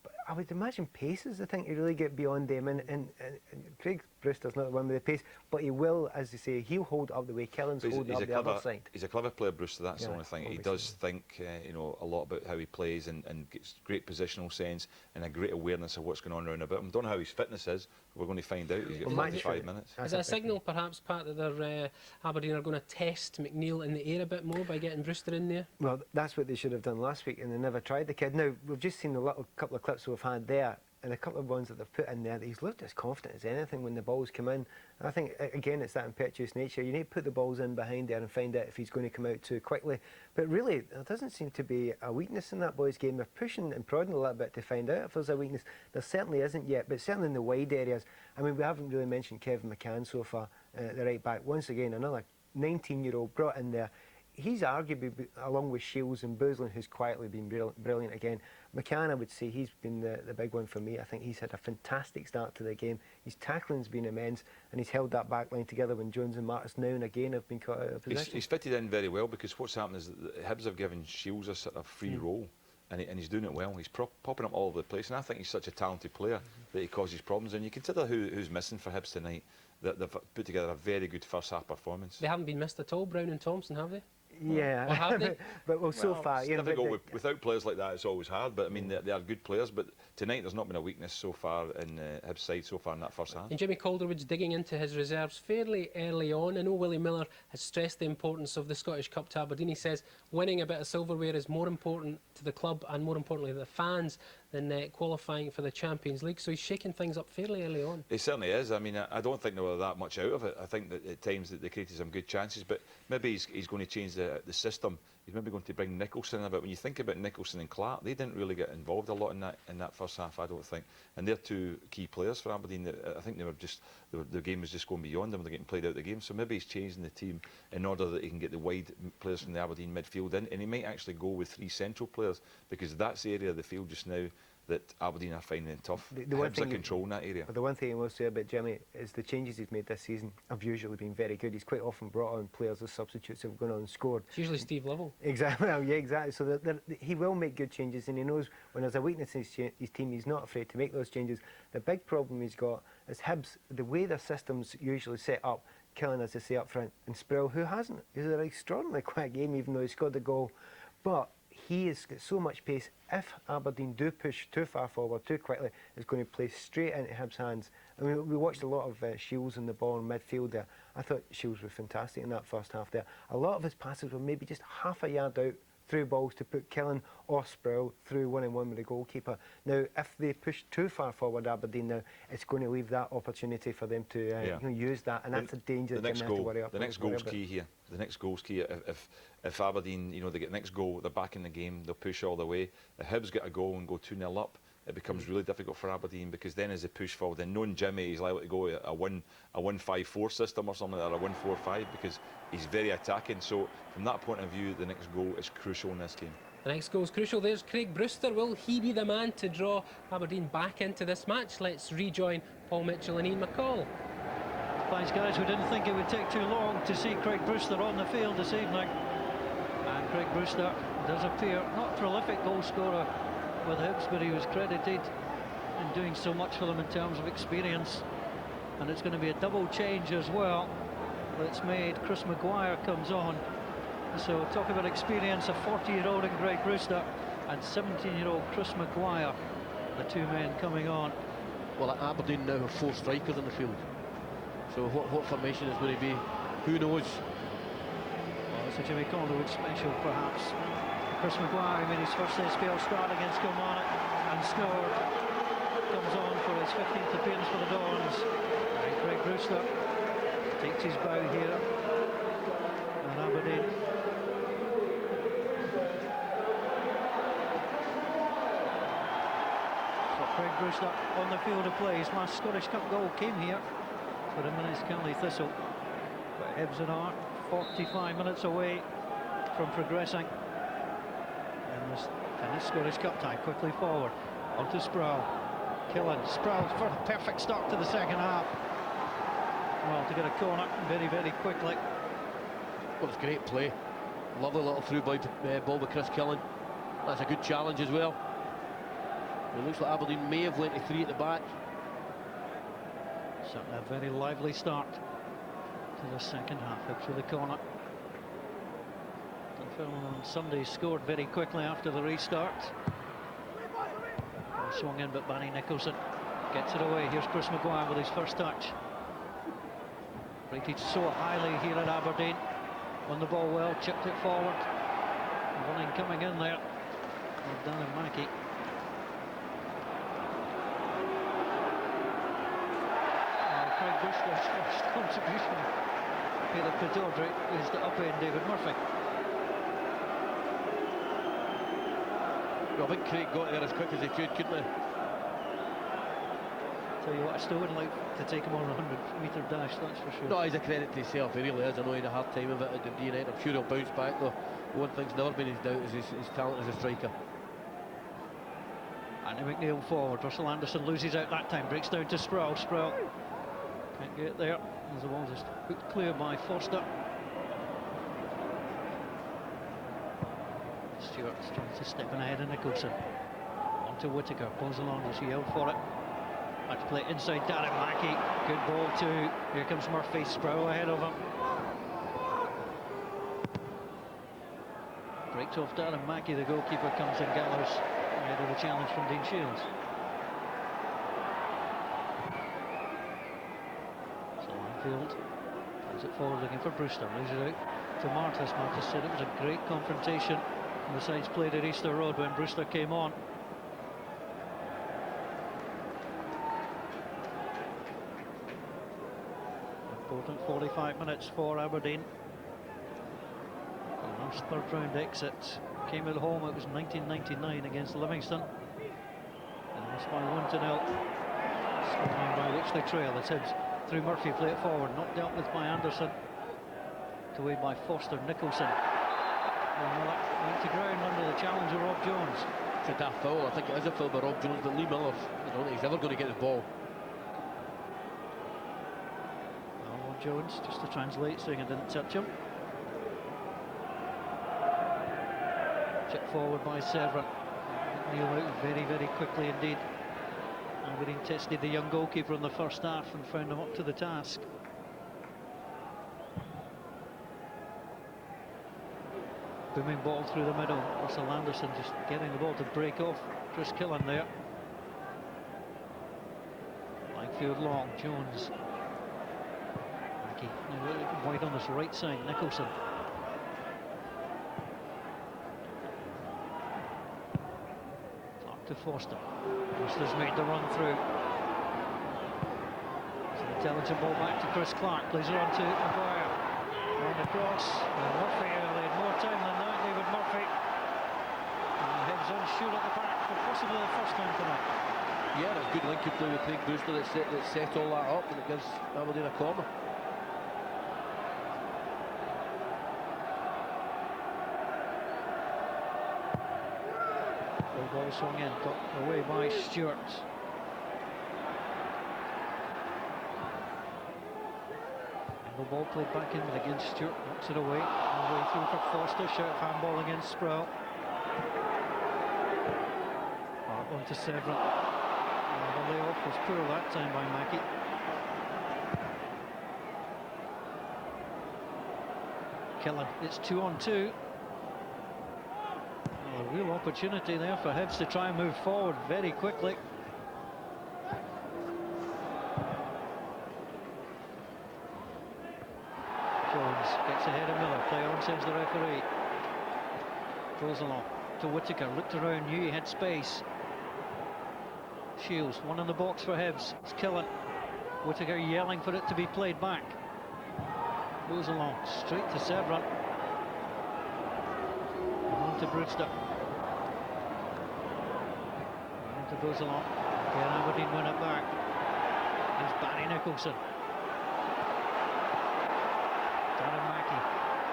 D: But I would imagine pace is the thing to really get beyond them. And Craig Brewster's not the one with the pace, but he will, as they say, he'll hold up the way Killen's holding up the other side.
E: He's a clever player, Brewster, that's the only thing. Obviously. He does think a lot about how he plays and gets great positional sense and a great awareness of what's going on around about him. Don't know how his fitness is. We're going to find out. He's got 45 minutes.
C: Is that a signal, perhaps, Pat, that Aberdeen are going to test McNeil in the air a bit more by getting Brewster in there?
D: Well, that's what they should have done last week, and they never tried the kid. Now, we've just seen the couple of clips we've had there, and a couple of ones that they've put in there, he's looked as confident as anything when the balls come in. And I think, again, it's that impetuous nature. You need to put the balls in behind there and find out if he's going to come out too quickly. But really, there doesn't seem to be a weakness in that boys' game. They're pushing and prodding a little bit to find out if there's a weakness. There certainly isn't yet, but certainly in the wide areas. I mean, we haven't really mentioned Kevin McCann so far, the right back. Once again, another 19-year-old brought in there. He's arguably, along with Shields and Boozlin, who's quietly been brilliant again. McCann, I would say, he's been the big one for me. I think he's had a fantastic start to the game. His tackling's been immense, and he's held that back line together when Jones and Martis now and again have been caught out of position.
E: He's fitted in very well, because what's happened is that Hibs have given Shields a sort of free role, and he's doing it well. He's popping up all over the place, and I think he's such a talented player that he causes problems. And you consider who's missing for Hibs tonight. They've put together a very good first half performance.
C: They haven't been missed at all, Brown and Thompson, have they?
D: Yeah, but so far,
E: it's difficult without players like that. It's always hard, but I mean they are good players. But tonight there's not been a weakness so far in Hibs' side so far in that first half.
C: And Jimmy Calderwood's digging into his reserves fairly early on. I know Willie Miller has stressed the importance of the Scottish Cup to Aberdeen. He says winning a bit of silverware is more important to the club and more importantly the fans than qualifying for the Champions League. So he's shaking things up fairly early on.
E: He certainly is. I mean, I don't think they were that much out of it. I think that at times that they created some good chances, but maybe he's going to change the system. He's maybe going to bring Nicholson in a bit. When you think about Nicholson and Clark, they didn't really get involved a lot in that first half, I don't think. And they're two key players for Aberdeen. I think the game was just going beyond them. They're getting played out the game. So maybe he's changing the team in order that he can get the wide players from the Aberdeen midfield in. And he might actually go with 3 central players, because that's the area of the field just now that Aberdeen are finding tough. The one thing controlling that area.
D: The one thing I will say about Jimmy is the changes he's made this season have usually been very good. He's quite often brought on players as substitutes who've gone on and scored.
C: It's usually Steve Lovell.
D: Exactly. Well, yeah, exactly. So he will make good changes, and he knows when there's a weakness in his team, he's not afraid to make those changes. The big problem he's got is Hibs, the way their system's usually set up, Killen, as I say, up front, and Sproul, who hasn't. He's an extraordinarily quick game, even though he scored the goal. But he has got so much pace. If Aberdeen do push too far forward too quickly, it's going to play straight into Hibs' hands. I mean, we watched a lot of Shields in the ball in midfield there. I thought Shields was fantastic in that first half there. A lot of his passes were maybe just half a yard out through balls to put Killen or Sproul through 1-on-1 with the goalkeeper. Now, if they push too far forward, Aberdeen now, it's going to leave that opportunity for them to use that, and that's a danger that they have to worry about.
E: The next goal's key here. The next goal's key. If Aberdeen, they get next goal, they're back in the game, they'll push all the way. If Hibs get a goal and go 2-0 up, it becomes really difficult for Aberdeen, because then as they push forward, then knowing Jimmy, he's likely to go a 1-5-4 system or something, or a 1-4-5, because he's very attacking. So from that point of view, the next goal is crucial in this game.
C: The next goal is crucial. There's Craig Brewster. Will he be the man to draw Aberdeen back into this match? Let's rejoin Paul Mitchell and Ian McCall.
A: Thanks, guys. We didn't think it would take too long to see Craig Brewster on the field this evening. And Craig Brewster does appear not a prolific goal scorer with Hibs, but he was credited in doing so much for them in terms of experience. And it's going to be a double change as well that's made. Chris Maguire comes on. So talk about experience, a 40-year-old in Craig Brewster and 17-year-old Chris Maguire, the two men coming on.
B: Well, at Aberdeen now have 4 strikers in the field. So what formation is going to be, who knows?
A: Well, it's a Jimmy Calderwood special, perhaps. Chris Maguire made his first SPL start against Kilmarnock and scored. Comes on for his 15th appearance for the Dons. Craig Brewster takes his bow here, and Aberdeen so Craig Brewster on the field of play. His last Scottish Cup goal came here for him and his Kelly Thistle, but Hibs and are 45 minutes away from progressing in this Scottish Cup tie. Quickly forward onto Sproul. Killen, Sproul for a perfect start to the second half. Well, to get a corner very, very quickly.
B: Well, it's great play. Lovely little through ball by Chris Killen. That's a good challenge as well. It looks like Aberdeen may have went to 3 at the back.
A: Certainly a very lively start to the second half. Up to the corner. Dunfermline on Sunday scored very quickly after the restart. Swung in, but Barry Nicholson gets it away. Here's Chris Maguire with his first touch. Rated so highly here at Aberdeen. Won the ball well, chipped it forward. Running coming in there. Well done, Mackie. Craig Brewster's first contribution here at Pittodrie is to upend David Murphy.
B: Well, I think Craig got there as quick as he could, couldn't he?
A: Tell you what, I still wouldn't like to take him on a 100-metre dash, that's for sure.
B: No, he's a credit to himself, he really is. I know he had a hard time of it at Dundee United. I'm sure he'll bounce back though. One thing's never been his doubt is his talent as a striker.
A: Andy McNeil forward. Russell Anderson loses out that time, breaks down to Sproul. Sproul can't get there. There's the ball just hooked clear by Foster. Stewart's trying to step in ahead of Nicholson. On to Whittaker, pulls along as he yelled for it. Let's play inside Darren Mackey. Good ball too. Here comes Murphy. Sproul ahead of him. Breaks off Darren Mackey. The goalkeeper comes in. Gallows ahead of the challenge from Dean Shields. So Anfield plays it forward looking for Brewster. Loses it out to Martis. Martis said it was a great confrontation. The sides played at Easter Road when Brewster came on. Important 45 minutes for Aberdeen. The last third round exit came at home. It was 1999 against Livingston. And lost by 1-0. Scoreline by which they trail. It's Hibs through Murphy, play it forward. Not dealt with by Anderson. Away by Foster. Nicholson. Went to ground under the challenge of Rob Jones.
B: It's a daft foul. I think it is a foul by Rob Jones, but Lee Miller, I don't think he's ever going to get the ball.
A: Well, Rob Jones, just to translate, saying I didn't touch him. Chip forward by Severn. Neil out very, very quickly indeed. Aberdeen tested the young goalkeeper in the first half and found him up to the task. Booming ball through the middle. Russell Anderson just getting the ball to break off Chris Killen there. Langfield long, Jones. Mackie wide on this right side, Nicholson. Clark to Foster. Foster's made the run through. It's an intelligent ball back to Chris Clark. Plays it on to Maguire. On the cross, Murphy, they had more time than that, David Murphy. And Hibs on shoot at the back for possibly the first time tonight.
B: Yeah, that's good link play with Craig Brewster that set all that up, and it gives Aberdeen a corner.
A: The ball swung in, got away by Stewart. The ball played back in, but again Stewart knocks it away. All the way through for Foster. Shout of handball against Sproul. On to Severn. The layoff was poor that time by Mackie. Killen, it's 2-on-2. A real opportunity there for Hibs to try and move forward very quickly. Jones gets ahead of Miller. Play on, says the referee. Goes along to Whittaker. Looked around, knew he had space. Shields, one in the box for Hibs. It's Killen. Whittaker yelling for it to be played back. Goes along, straight to Severn. On to Brewster. Into goes along. Can Aberdeen win it back? Here's Barry Nicholson. Darren Mackey.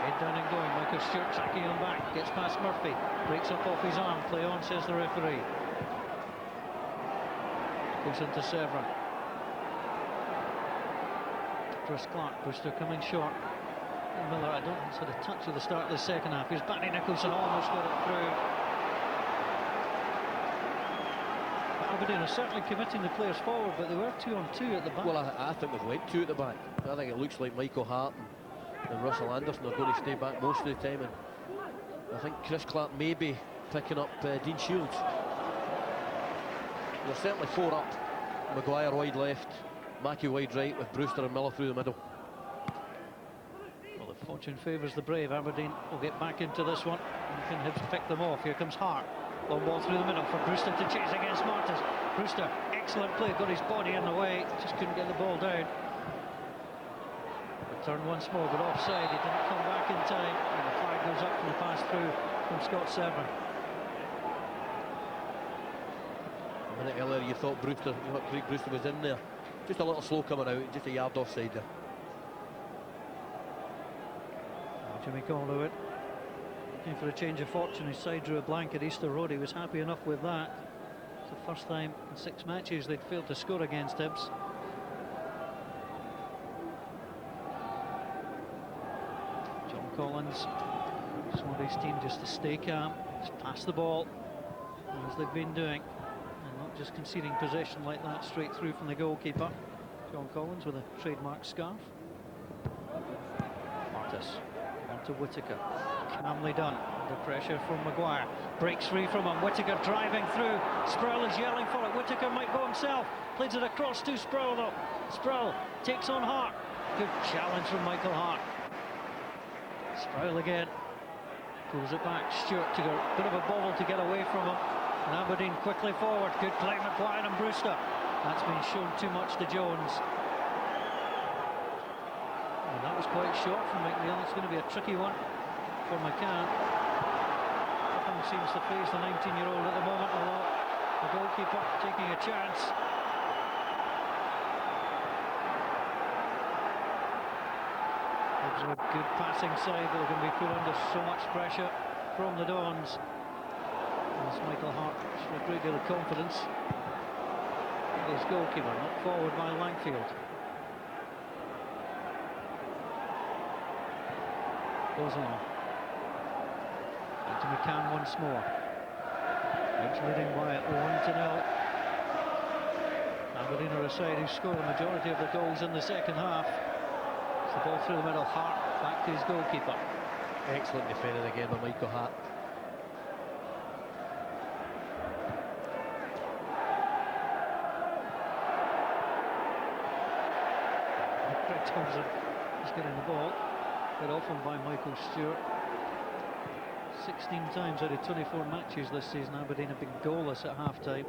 A: Head down and going. Michael Stewart tracking him back. Gets past Murphy. Breaks up off his arm. Play on, says the referee. Goes into Severn. Chris Clark. Brewster coming short. Miller, I don't think he's had a touch at the start of the second half. Here's Barry Nicholson, almost got it through. But Aberdeen are certainly committing the players forward, but they were 2-on-2 at the back.
B: Well, I think they've went 2 at the back. I think it looks like Michael Hart and Russell Anderson are going to stay back most of the time, and I think Chris Clark may be picking up Dean Shields. They're certainly 4 up. Maguire wide left, Mackey wide right, with Brewster and Miller through the middle.
A: Well, if fortune favours the brave, Aberdeen will get back into this one. And can Hibs pick them off? Here comes Hart. Long ball through the middle for Brewster to chase against Martins. Brewster, excellent play, got his body in the way, just couldn't get the ball down. Return once more, but offside. He didn't come back in time, and the flag goes up from the pass through from Scott Severn.
B: A minute earlier you thought Craig Brewster was in there. Just a little slow coming out, just a yard offside there.
A: Jimmy Calderwood looking for a change of fortune. His side drew a blank at Easter Road. He was happy enough with that. It's the first time in 6 matches they'd failed to score against Hibs. John Collins just wanted his team just to stay calm, just pass the ball as they've been doing, and not just conceding possession like that straight through from the goalkeeper. John Collins with a trademark scarf. Martis to Whittaker, calmly done, under pressure from Maguire, breaks free from him, Whittaker driving through, Sproul is yelling for it, Whittaker might go himself, plays it across to Sproul though, Sproul takes on Hart, good challenge from Michael Hart. Sproul again, pulls it back, Stewart took a bit of a bobble to get away from him, and Aberdeen quickly forward, good play Maguire and Brewster, that's been shown too much to Jones. And that was quite short from McNeil. It's going to be a tricky one for McCann. Nothing seems to phase the 19-year-old at the moment, although the goalkeeper taking a chance. Hibs are a good passing side, but they're going to be put under so much pressure from the Dons. As Michael Hart showed a great deal of confidence. His goalkeeper knocked forward by Langfield. Goes along. Back to McCann once more. Hibs leading by 1-0. Aberdeen are a side who score a majority of the goals in the second half. It's the ball through the middle. Hart back to his goalkeeper.
B: Excellent defending again by Michael Hart.
A: Craig Thompson is getting the ball. Hit off him by Michael Stewart. 16 times out of 24 matches this season, Aberdeen have been goalless at half-time.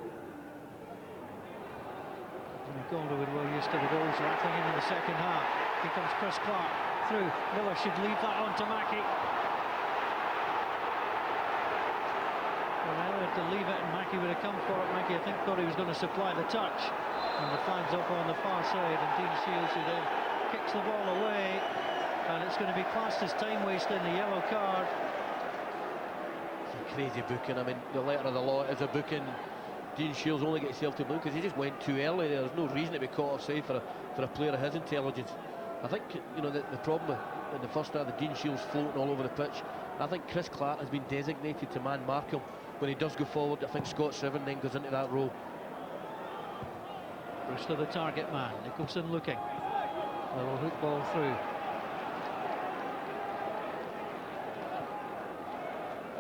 A: Jimmy Calderwood well used to the goals rattling in the second half. Here comes Chris Clark through. Miller should leave that on to Mackey. Well, Miller had to leave it and Mackey would have come for it. Mackey, I think, thought he was going to supply the touch. And the flag's up on the far side, and Dean Shields, who then kicks the ball away. And it's going to be classed as time wasting, the yellow card.
B: It's a crazy booking. I mean, the letter of the law is a booking. Dean Shields only gets himself to blue because he just went too early. There's no reason to be caught offside for a player of his intelligence. I think, you know, the problem in the first half, the Dean Shields floating all over the pitch. I think Chris Clark has been designated to man mark him. When he does go forward, I think Scott Severn then goes into that role.
A: Brewster the target man. Nicholson looking. Little hook ball through.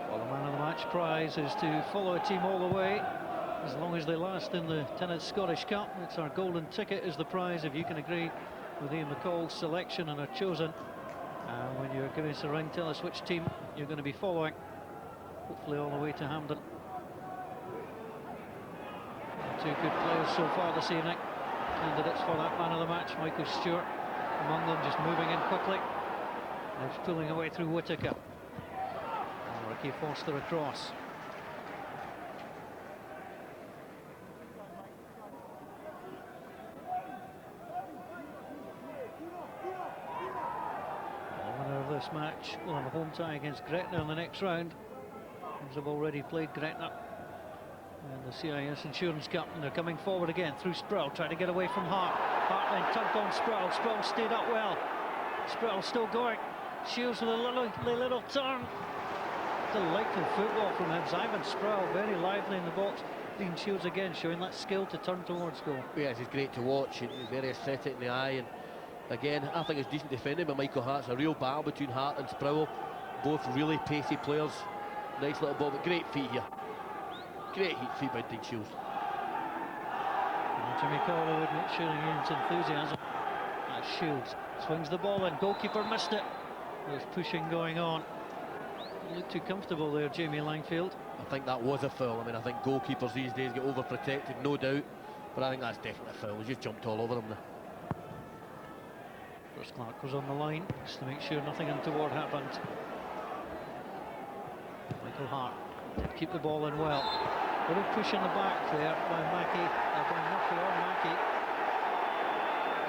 A: Well, the man of the match prize is to follow a team all the way, as long as they last in the Tennis Scottish Cup. It's our golden ticket is the prize, if you can agree with Ian McCall's selection and are chosen. And when you're giving us a ring, tell us which team you're going to be following. Hopefully all the way to Hampden. Two good players so far this evening. candidates for that man of the match. Michael Stewart among them, just moving in quickly. He's pulling away through Whittaker. And Ricky Foster across. The winner of this match will have a home tie against Gretna in the next round. Hibs have already played Gretna and the CIS Insurance Cup, and they're coming forward again through Sproul, trying to get away from Hart. Hart then tugged on Sproul. Sproul stayed up well. Sproul still going. Shields with a little turn. Delightful football from Hibs. Ivan Sproul very lively in the box. Dean Shields again showing that skill to turn towards goal.
B: Yes, he's great to watch. He's very aesthetic in the eye, and again, I think it's decent defending by Michael Hart. It's a real battle between Hart and Sproul. Both really pacey players. Nice little ball, but great feet here. Great feet by Dean Shields.
A: And Jimmy Calderwood not showing his enthusiasm. As Shields swings the ball in. Goalkeeper missed it. There's pushing going on. He looked too comfortable there, Jamie Langfield.
B: I think that was a foul. I mean, I think goalkeepers these days get overprotected, no doubt. But I think that's definitely a foul. He just jumped all over him there.
A: Bruce Clark was on the line just to make sure nothing untoward happened. Michael Hart did keep the ball in well. Little push in the back there by Mackey, by Murphy or Mackey.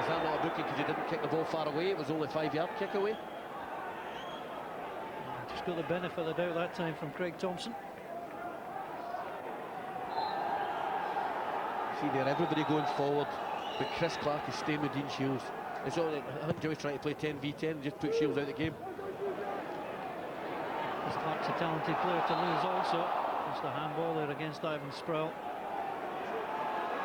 B: Is that not a booking because he didn't kick the ball far away? It was only a 5-yard kick away.
A: Just got the benefit of the doubt that time from Craig Thompson.
B: See there, everybody going forward, but Chris Clark is staying with Dean Shields. It's all, I think Joey's trying to play 10v10 and just put Shields out of the game.
A: Chris Clark's a talented player to lose also. Just a handball there against Ivan Sproul.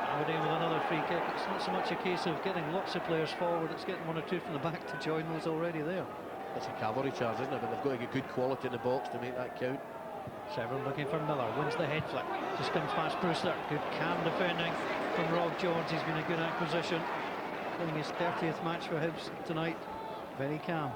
A: Aberdeen with another free kick. It's not so much a case of getting lots of players forward, it's getting one or two from the back to join those already there.
B: It's a cavalry charge, isn't it? But they've got to get good quality in the box to make that count.
A: Severn looking for Miller, wins the head flick, just comes past Brewster. Good calm defending from Rob Jones. He's been a good acquisition. Playing his 30th match for Hibs tonight. Very calm.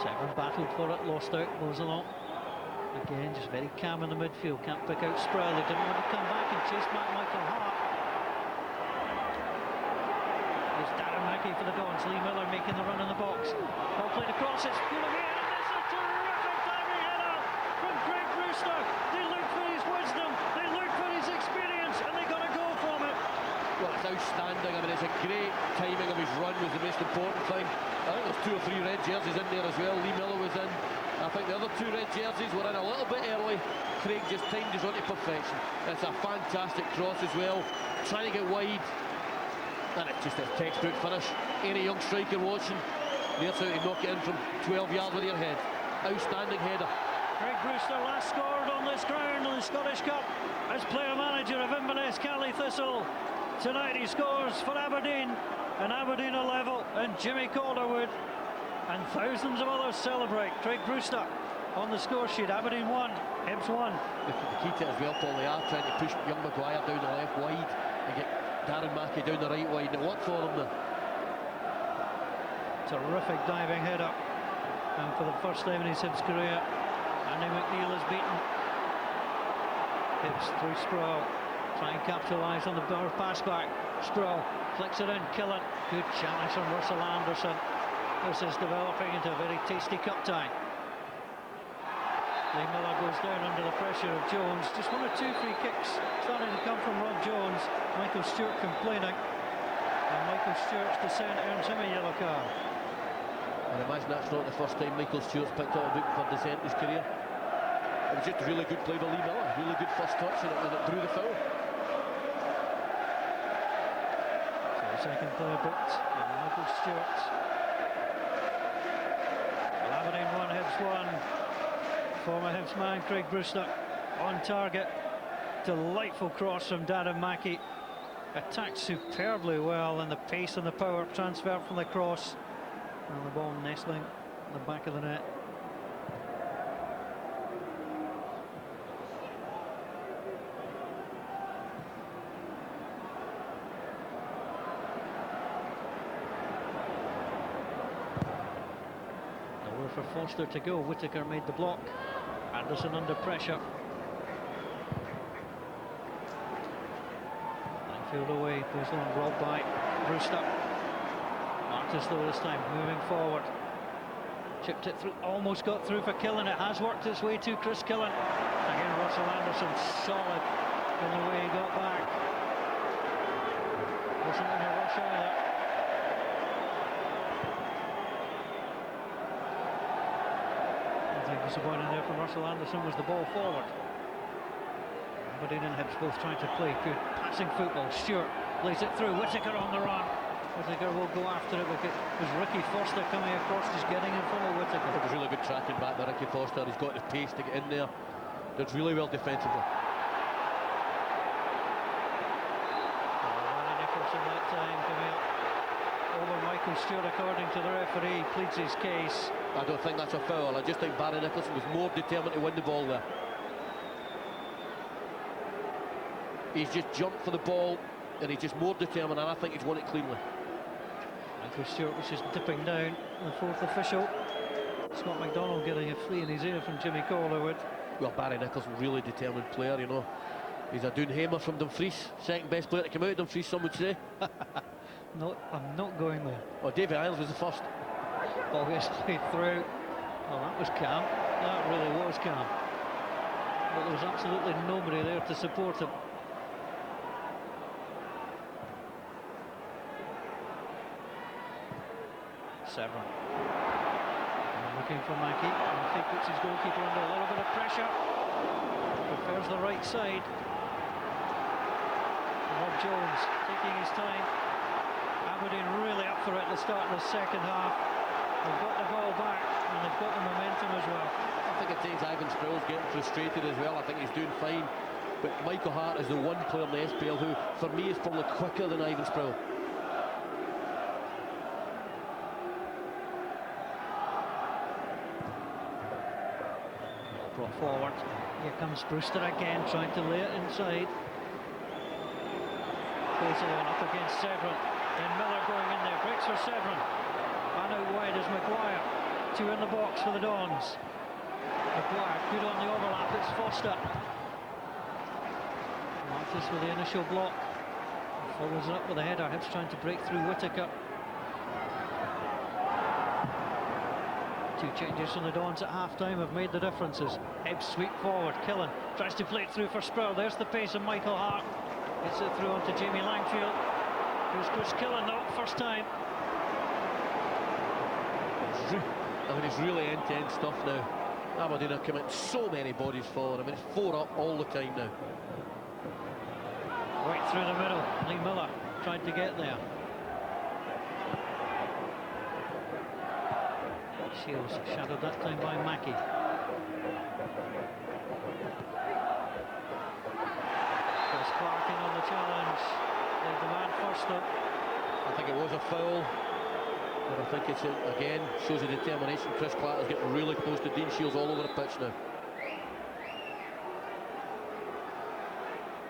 A: Severn battled for it, lost out, goes along. Again, just very calm in the midfield. Can't pick out Sproul. They didn't want to come back and chase back Michael Hart. There's Darren Mackey for the Dons. Lee Miller making the run in the box. Ball played across. It's full of air, and it's a terrific diving header from Craig Brewster. They look for his wisdom. They look for his experience, and they got a goal from it.
B: Well, it's outstanding. I mean, it's a great timing of his run was the most important thing. I think there's 2 or 3 red jerseys in there as well. Lee Miller was in. I think the other 2 red jerseys were in a little bit early. Craig just timed his run to perfection. It's a fantastic cross as well. Trying to get wide. And it's just a textbook finish. Any young striker watching, they're trying to knock it in from 12 yards with your head. Outstanding header.
A: Craig Brewster last scored on this ground in the Scottish Cup as player manager of Inverness Cali Thistle. Tonight he scores for Aberdeen, and Aberdeen are level, and Jimmy Calderwood and thousands of others celebrate. Craig Brewster on the score sheet. Aberdeen 1, Hibs 1.
B: The key to it as well, Paul, they are trying to push young Maguire down the left wide and get Darren Mackey down the right wide, and it worked for them there.
A: Terrific diving header, and for the first time in his Hibs career, Andy McNeil is beaten. Hibs through Sproul, try and capitalise on the pass back. Sproul flicks it in, Killen. Good challenge from Russell Anderson. This is developing into a very tasty cup tie. Lee Miller goes down under the pressure of Jones. Just 1 or 2 free kicks starting to come from Rob Jones. Michael Stewart complaining, and Michael Stewart's descent earns him a yellow card.
B: I imagine that's not the first time Michael Stewart's picked up a book for dissent in his career. It was just a really good play by Lee Miller. Really good first touch, and it drew the foul.
A: So the second player booked, and Michael Stewart. Aberdeen 1, Hibs 1. Former Hibs man Craig Brewster on target. Delightful cross from Darren Mackey. Attacked superbly well, and the pace and the power transferred from the cross. And the ball nestling in the back of the net. for Foster to go. Whittaker made the block. Anderson under pressure. Field away, goes on, robbed by Brewster. Martis though this time, moving forward. Chipped it through, almost got through for Killen. It has worked its way to Chris Killen. Again, Russell Anderson, solid in the way he got back. Wasn't in a rush either. I think disappointing there from Russell Anderson was the ball forward. Aberdeen and Hibs both trying to play good passing football. Stewart lays it through. Whittaker on the run. Whittaker will go after it. It was Ricky Foster coming across, just getting in front of Whittaker.
B: It was really good tracking back by Ricky Foster. He's got the pace to get in there. Did really well defensively.
A: Barry Nicholson that time coming up over Michael Stewart, according to the referee, pleads his case.
B: I don't think that's a foul. I just think Barry Nicholson was more determined to win the ball there. He's just jumped for the ball and he's just more determined, and I think he's won it cleanly.
A: Michael Stewart was just dipping down. The fourth official, Scott MacDonald, getting a flea in his ear from Jimmy Calderwood.
B: Well, Barry Nicholson, really determined player, you know. He's a Doonhamer from Dumfries, second best player to come out of Dumfries, some would say.
A: No, I'm not going there.
B: Oh, Davy Irons was the first.
A: Ball gets played through. Oh, that was calm. That really was calm. But there was absolutely nobody there to support him. Severn. Looking for Mackey. And I think puts his goalkeeper under a little bit of pressure. Prefers the right side. Rob Jones taking his time. Aberdeen really up for it at the start of the second half. They've got the ball back and they've got the momentum as well.
B: I think at times Ivan Sproul's getting frustrated as well. I think he's doing fine. But Michael Hart is the one player in the SPL who, for me, is probably quicker than Ivan Sproul.
A: Brought forward. Here comes Brewster again, trying to lay it inside. Plays it on up against Severn. Then Miller going in there, breaks for Severn. And out wide is Maguire. Two in the box for the Dons. Maguire, good on the overlap, it's Foster. Martis with the initial block. Follows it up with a header. Hibs trying to break through Whittaker. Two changes from the Dons at half-time have made the differences. Hibs sweep forward. Killen tries to play it through for Sproul. There's the pace of Michael Hart. Gets it through onto Jamie Langfield. Here's Chris Killen, no, first time.
B: I mean, it's really end-to-end stuff now. Aberdeen are committing so many bodies forward. I mean, it's 4 up all the time now.
A: Right through the middle. Lee Miller tried to get there. Shields shadowed that time by Mackey. Chris Clarkin on the challenge. They demand first though.
B: I think it was a foul. But I think it's, again, shows the determination. Chris Clark is getting really close to Dean Shields all over the pitch now.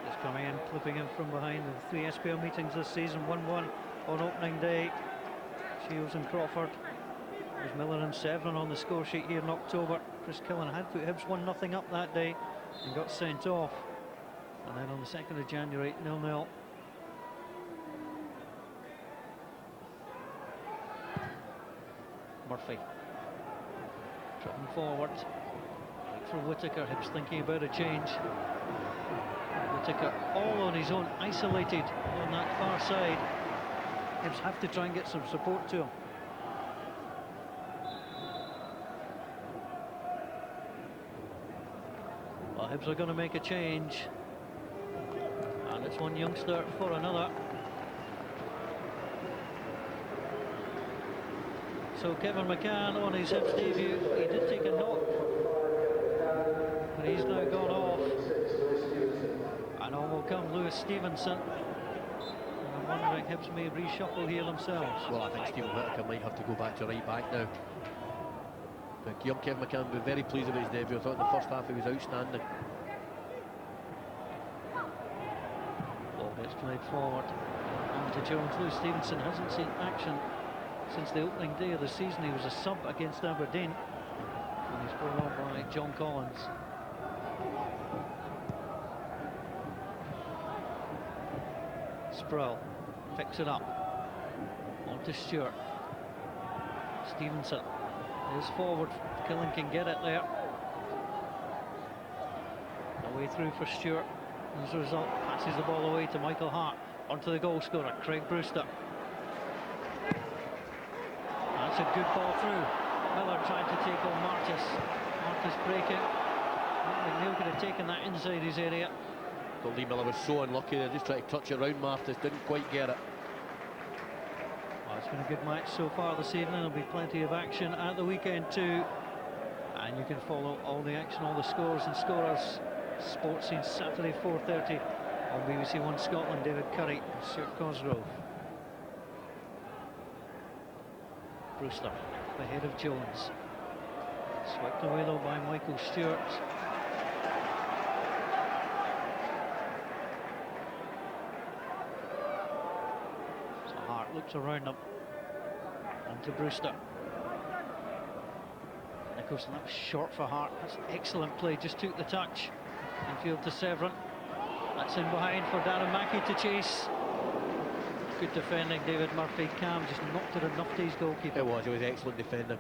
A: Just coming in, clipping him from behind. The 3 SPL meetings this season, 1-1 on opening day. Shields and Crawford. There's Miller and Severn on the score sheet here in October. Chris Killen had put Hibs 1-0 up that day and got sent off. And then on the 2nd of January, 0-0. Murphy driven forward, right for Whittaker. Hibs thinking about a change. Whittaker all on his own, isolated on that far side. Hibs have to try and get some support to him. Well, Hibs are going to make a change, and it's one youngster for another. So Kevin McCann on his Hibs debut, he did take a knock, but he's now gone off. And on will come Lewis Stevenson. And I'm wondering Hibs may reshuffle here themselves.
B: Well, I think Stephen Whittaker might have to go back to right back now. But young Kevin McCann will be very pleased with his debut. I thought in the first half he was outstanding. Ball gets played forward. On to Jones. Lewis Stevenson hasn't seen action
A: since the opening day of the season. He was a sub against Aberdeen, and he's brought on by John Collins. Sproul picks it up. On to Stewart. Stevenson is forward. Killen can get it there. Away through for Stewart. As a result, passes the ball away to Michael Hart. Onto the goal scorer, Craig Brewster. That's a good ball through. Miller trying to take on Martis. Martis breaking. McNeil could have taken that inside his area.
B: Well, Lee Miller was so unlucky there, just tried to touch it around Martis, didn't quite get it.
A: Well, it's been a good match so far this evening. There'll be plenty of action at the weekend too. And you can follow all the action, all the scores and scorers. Sports Scene Saturday 4:30 on BBC One Scotland. David Curry and Stuart Cosgrove. Brewster ahead of Jones. Swept away though by Michael Stewart. So Hart looks around him. And to Brewster. Nicholson, that was short for Hart. That's excellent play, just took the touch. Infield to Severin. That's in behind for Darren Mackey to chase. Good defending, David Murphy. Cam just knocked it enough to his goalkeeper.
B: It was excellent defending.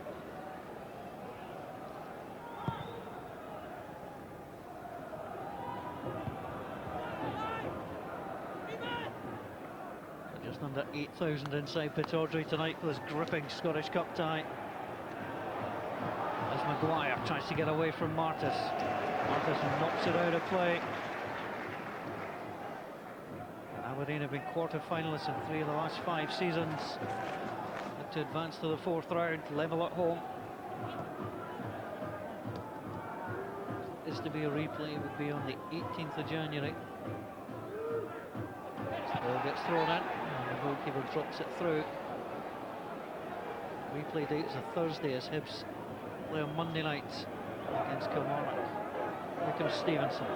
A: Just under 8,000 inside Pittodrie tonight for this gripping Scottish Cup tie. As Maguire tries to get away from Martis. Martis knocks it out of play. Aberdeen have been quarter-finalists in 3 of the last 5 seasons. Look to advance to the 4th round, level at home. Is to be a replay, it would be on the 18th of January. Ball gets thrown in, and the goalkeeper drops it through. Replay date is a Thursday as Hibs play on Monday night against Kilmarnock. Here comes Stevenson.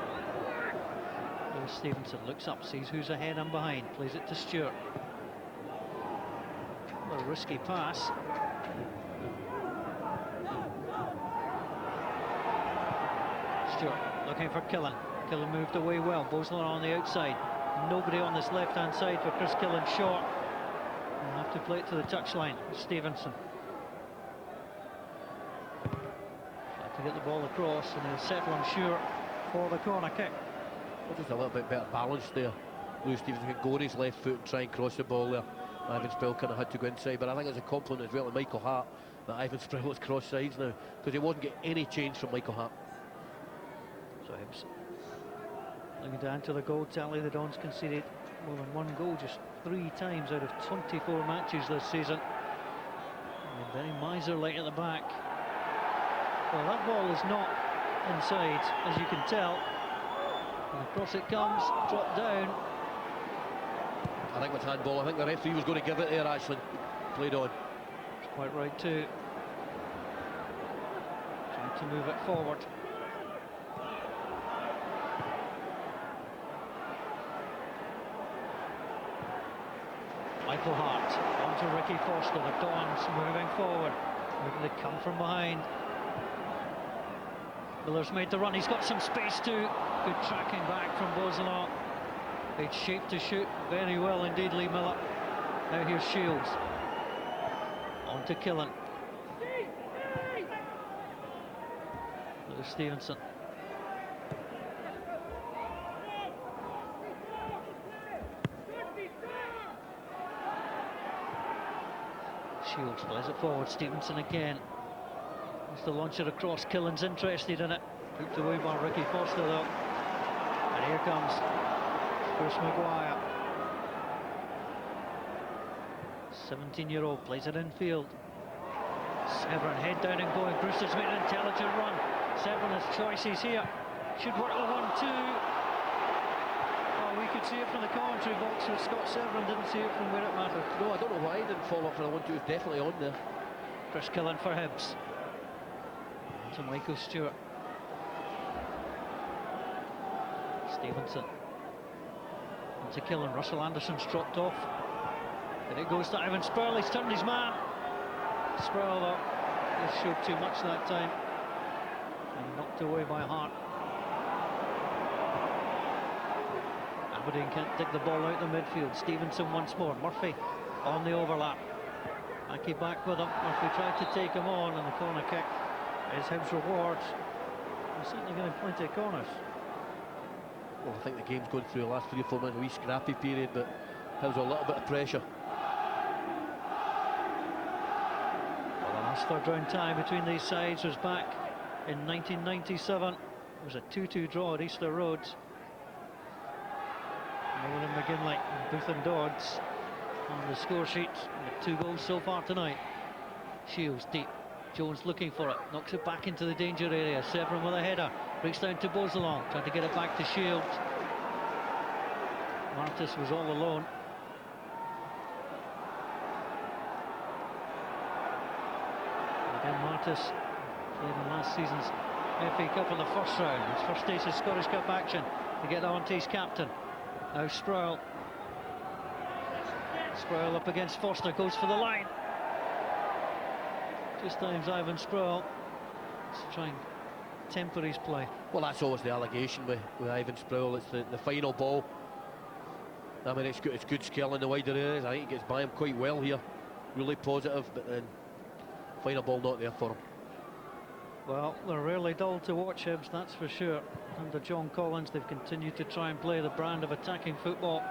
A: There's Stevenson, looks up, sees who's ahead and behind, plays it to Stewart. A risky pass. Stewart looking for Killen. Killen moved away well, Bosler on the outside. Nobody on this left-hand side for Chris Killen, short. We'll have to play it to the touchline. Stevenson. To get the ball across, and he'll settle, I'm sure, for the corner kick.
B: Well, just a little bit better balance there. Lewis Stevenson could go on his left foot and try and cross the ball there. Ivan Sproul kind of had to go inside, but I think it's a compliment as well to Michael Hart that Ivan Sproul has crossed sides now, because he wasn't getting any change from Michael Hart.
A: So Hibs looking to add to the goal tally. The Dons conceded more than 1 goal just 3 times out of 24 matches this season. And very miserly at the back. Well, that ball is not inside, as you can tell. And across it comes, dropped down.
B: I think it's handball. I think the referee was going to give it there, actually. Played on.
A: It's quite right too. Trying to move it forward. Michael Hart on to Ricky Foster. The Dons moving forward. Maybe they come from behind. Miller's made the run, he's got some space too. Good tracking back from Bozelaar. It's shaped to shoot very well indeed, Lee Miller. Now here's Shields. On to Killen. Lewis Stevenson. Shields plays it forward, Stevenson again. Wants to launch it across, Killen's interested in it. Hooked away by Ricky Foster though. And here comes Chris Maguire. 17-year-old plays it infield. Severin head down and going. Brewster's made an intelligent run. Severin has choices here. Should work the 1-2. Oh, we could see it from the commentary box where Scott Severin didn't see it from where it mattered.
B: No, I don't know why he didn't fall up for the 1-2. It's definitely on there.
A: Chris Killen for Hibs. To Michael Stewart. Stevenson. And to Killen. Russell Anderson's dropped off. And it goes to Ivan Sproul. He's turned his man. Sproul though, just showed too much that time. And knocked away by Hart. Aberdeen can't dig the ball out the midfield. Stevenson once more. Murphy on the overlap. Mackey back with him. Murphy tried to take him on, and the corner kick is Hibs' reward. He's certainly getting plenty of corners.
B: Well, I think the game's going through the last 3 or 4 minutes, a wee scrappy period, but Hibs a little bit of pressure.
A: Well, the last third round tie between these sides was back in 1997. It was a 2-2 draw at Easter Road. Nolan McGinley and Booth and Dodds on the score sheet with 2 goals so far tonight. Shields deep. Jones looking for it, knocks it back into the danger area. Severin with a header, breaks down to Bosalong, trying to get it back to Shields. Martis was all alone. Again, Martis played in last season's FA Cup in the first round. His first taste of Scottish Cup action to get on to his captain. Now Sproul. Sproul up against Forster, goes for the line. Just times Ivan Sproul to try and temper his play.
B: Well, that's always the allegation with Ivan Sproul. It's the final ball. I mean, it's good skill in the wider areas. I think he gets by him quite well here. Really positive, but then final ball not there for him.
A: Well, they're rarely dull to watch, Hibs, that's for sure. Under John Collins, they've continued to try and play the brand of attacking football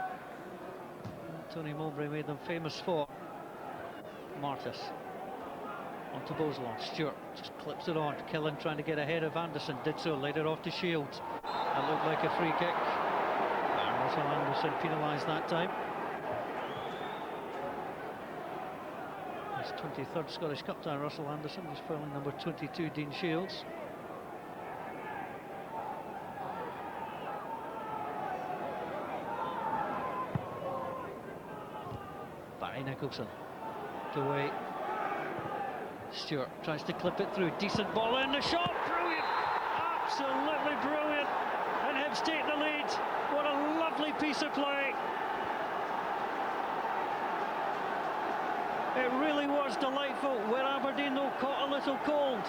A: Tony Mowbray made them famous for. Martis onto Bosalong. Stewart just clips it on. Killen trying to get ahead of Anderson, did so, laid it off to Shields. That looked like a free kick. And Russell Anderson penalised that time. His 23rd Scottish Cup tie, Russell Anderson, was fouling number 22, Dean Shields. Barry Nicholson to wait. Stewart tries to clip it through. Decent ball in, the shot, brilliant! Absolutely brilliant! And Hibs take the lead. What a lovely piece of play. It really was delightful, where Aberdeen though caught a little cold.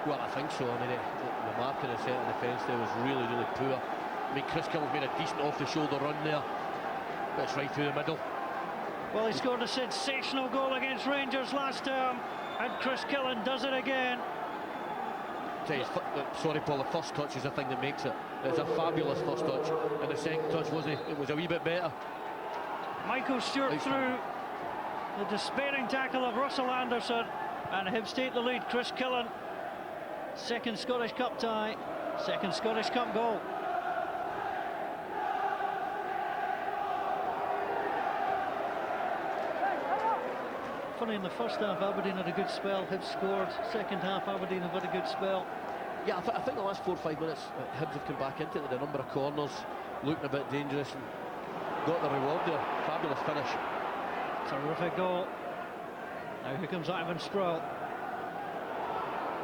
B: Well, I think so. I mean, the mark in the centre defence there was really, really poor. I mean, Chris Killen's made a decent off-the-shoulder run there, but it's right through the middle.
A: Well, he scored a sensational goal against Rangers last term, and Chris Killen does it again.
B: Sorry, Paul, the first touch is the thing that makes it. It's a fabulous first touch, and the second touch was a wee bit better.
A: Michael Stewart through the despairing tackle of Russell Anderson, and Hibs take the lead. Chris Killen, second Scottish Cup tie, second Scottish Cup goal. Funny, in the first half Aberdeen had a good spell, Hibs scored. Second half Aberdeen have had a good spell.
B: Yeah, I think the last 4 or 5 minutes Hibs have come back into it. The number of corners looking a bit dangerous and got the reward there. Fabulous finish.
A: Terrific goal. Now here comes Ivan Sproul,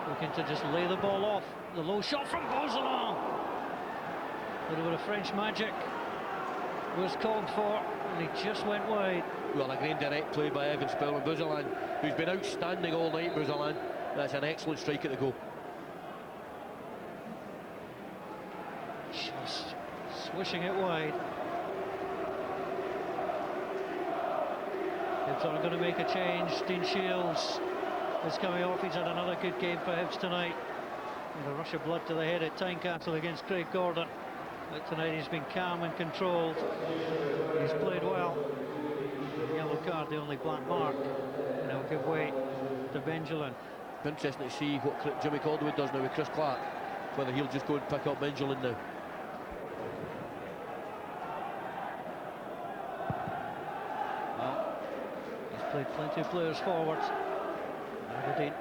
A: looking to just lay the ball off. The low shot from Bosalong. A little bit of French magic was called for, and he just went wide.
B: Well, a great direct play by Ivan Sproul and Bosalong, who's been outstanding all night. Bosalong, that's an excellent strike at the goal.
A: Just swishing it wide. Hibs are going to make a change. Dean Shields is coming off. He's had another good game for Hibs tonight. With a rush of blood to the head at Tynecastle against Craig Gordon. But tonight he's been calm and controlled. He's played well. The yellow card, the only black mark. And he'll give way to Benjamin.
B: Interesting to see what Jimmy Calderwood does now with Chris Clark. Whether he'll just go and pick up Benjamin now.
A: Played plenty of players forward. Aberdeen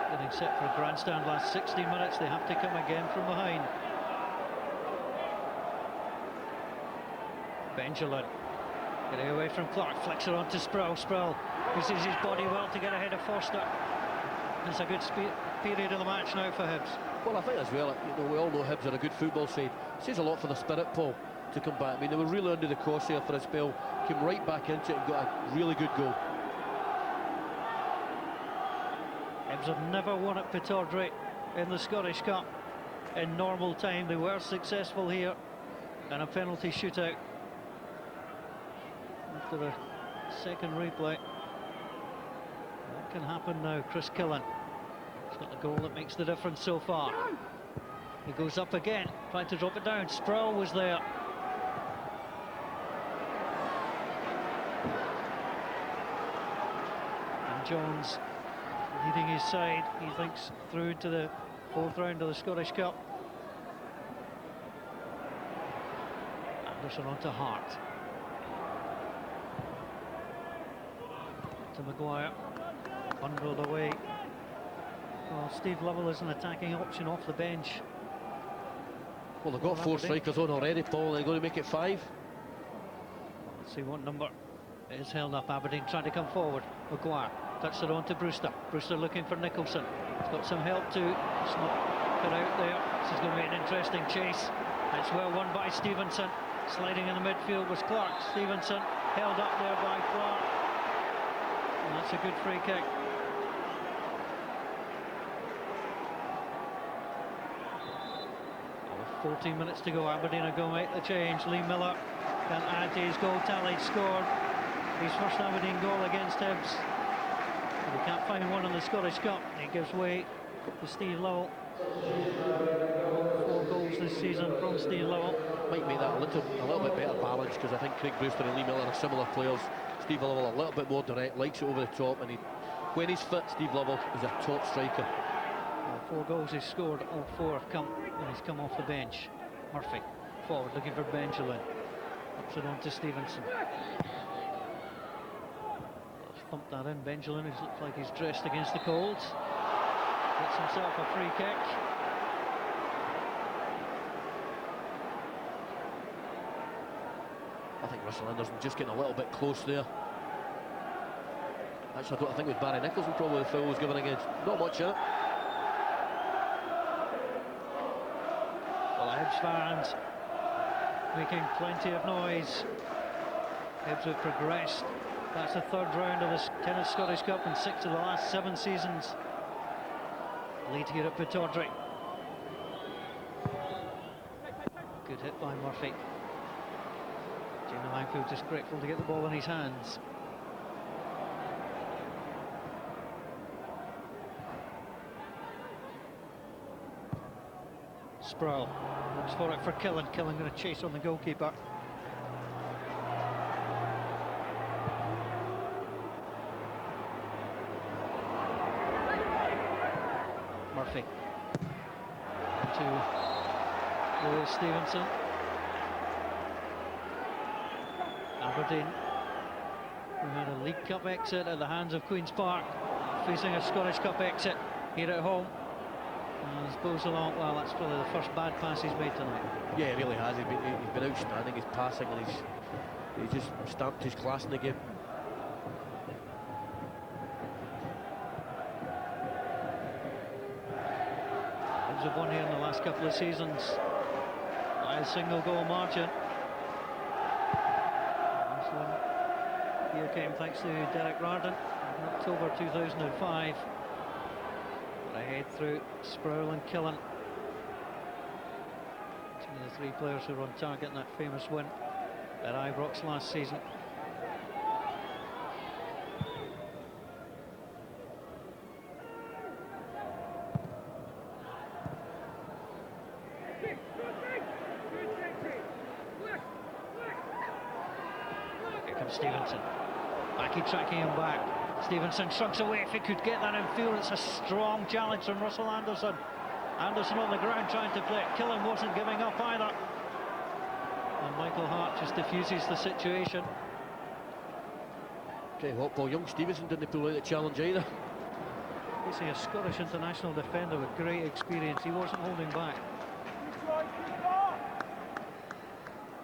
A: getting set for a grandstand last 60 minutes. They have to come again from behind. Benjamin getting away from Clark, flicks it on to Sproul. Sproul uses his body well to get ahead of Forster. It's a good period of the match now for Hibs.
B: Well, I think as well, we all know Hibs are a good football side. It says a lot for the spirit, Paul, to come back. I mean, they were really under the cosh there for a spell, came right back into it and got a really good goal.
A: Hibs have never won at Pittodrie in the Scottish Cup in normal time. They were successful here in a penalty shootout. After a second replay, what can happen now? Chris Killen, he's got the goal that makes the difference so far. He goes up again, trying to drop it down. Sproul was there. And Jones leading his side, he thinks, through into the fourth round of the Scottish Cup. Anderson on to Hart. To Maguire. Bundled away. Well, Steve Lovell is an attacking option off the bench.
B: Well, they've got 4 strikers on already, Paul. They're going to make it 5.
A: Let's see what number is held up. Aberdeen trying to come forward. Maguire touched it on to Brewster. Brewster looking for Nicholson. He's got some help too. It's not cut out there. This is going to be an interesting chase. It's well won by Stevenson. Sliding in the midfield was Clark. Stevenson held up there by Clark. And that's a good free kick. 14 minutes to go. Aberdeen are going to make the change. Lee Miller can add to his goal tally. Scored his first Aberdeen goal against Hibs. But he can't find one in the Scottish Cup. He gives way to Steve Lovell. 4 goals this season from Steve Lovell.
B: Might make that a little bit better balance, because I think Craig Brewster and Lee Miller are similar players. Steve Lovell a little bit more direct, likes it over the top, and when he's fit, Steve Lovell is a top striker.
A: 4 goals he's scored, all 4 have come when he's come off the bench. Murphy forward looking for Benjamin. Ups it on to Stevenson. Let's thump that in. Benjamin, who looks like he's dressed against the cold, gets himself a free kick.
B: I think Russell Anderson just getting a little bit close there. Actually, I think with Barry Nicholson probably the foul was given against. Not much in it.
A: Well, Hibs fans making plenty of noise. Hibs have progressed. That's the 3rd round of the Tennis Scottish Cup in 6 of the last 7 seasons. Lead here at Pittodrie. Good hit by Murphy. Jamie Langfield just grateful to get the ball in his hands. Sproul looks for it for Killen. Killen going to chase on the goalkeeper. Murphy to Lewis Stevenson. Aberdeen, who had a League Cup exit at the hands of Queen's Park, facing a Scottish Cup exit here at home. And as goes along, well, that's probably the first bad pass he's made tonight.
B: Yeah, he really has. He's been outstanding. His passing, and he's just stamped his class in the game.
A: Hibs have won here in the last couple of seasons by a single goal margin. This one here came thanks to Derek Rardon in October 2005. Ahead through Sproul and Killen. Two of the 3 players who were on target in that famous win at Ibrox last season. Here comes Stevenson. Mackie tracking him back. Stevenson shrugs away. If he could get that in field, it's a strong challenge from Russell Anderson. Anderson on the ground trying to play it. Killen wasn't giving up either. And Michael Hart just diffuses the situation.
B: Okay, what, Paul, young Stevenson didn't pull out the challenge either.
A: He's a Scottish international defender with great experience. He wasn't holding back.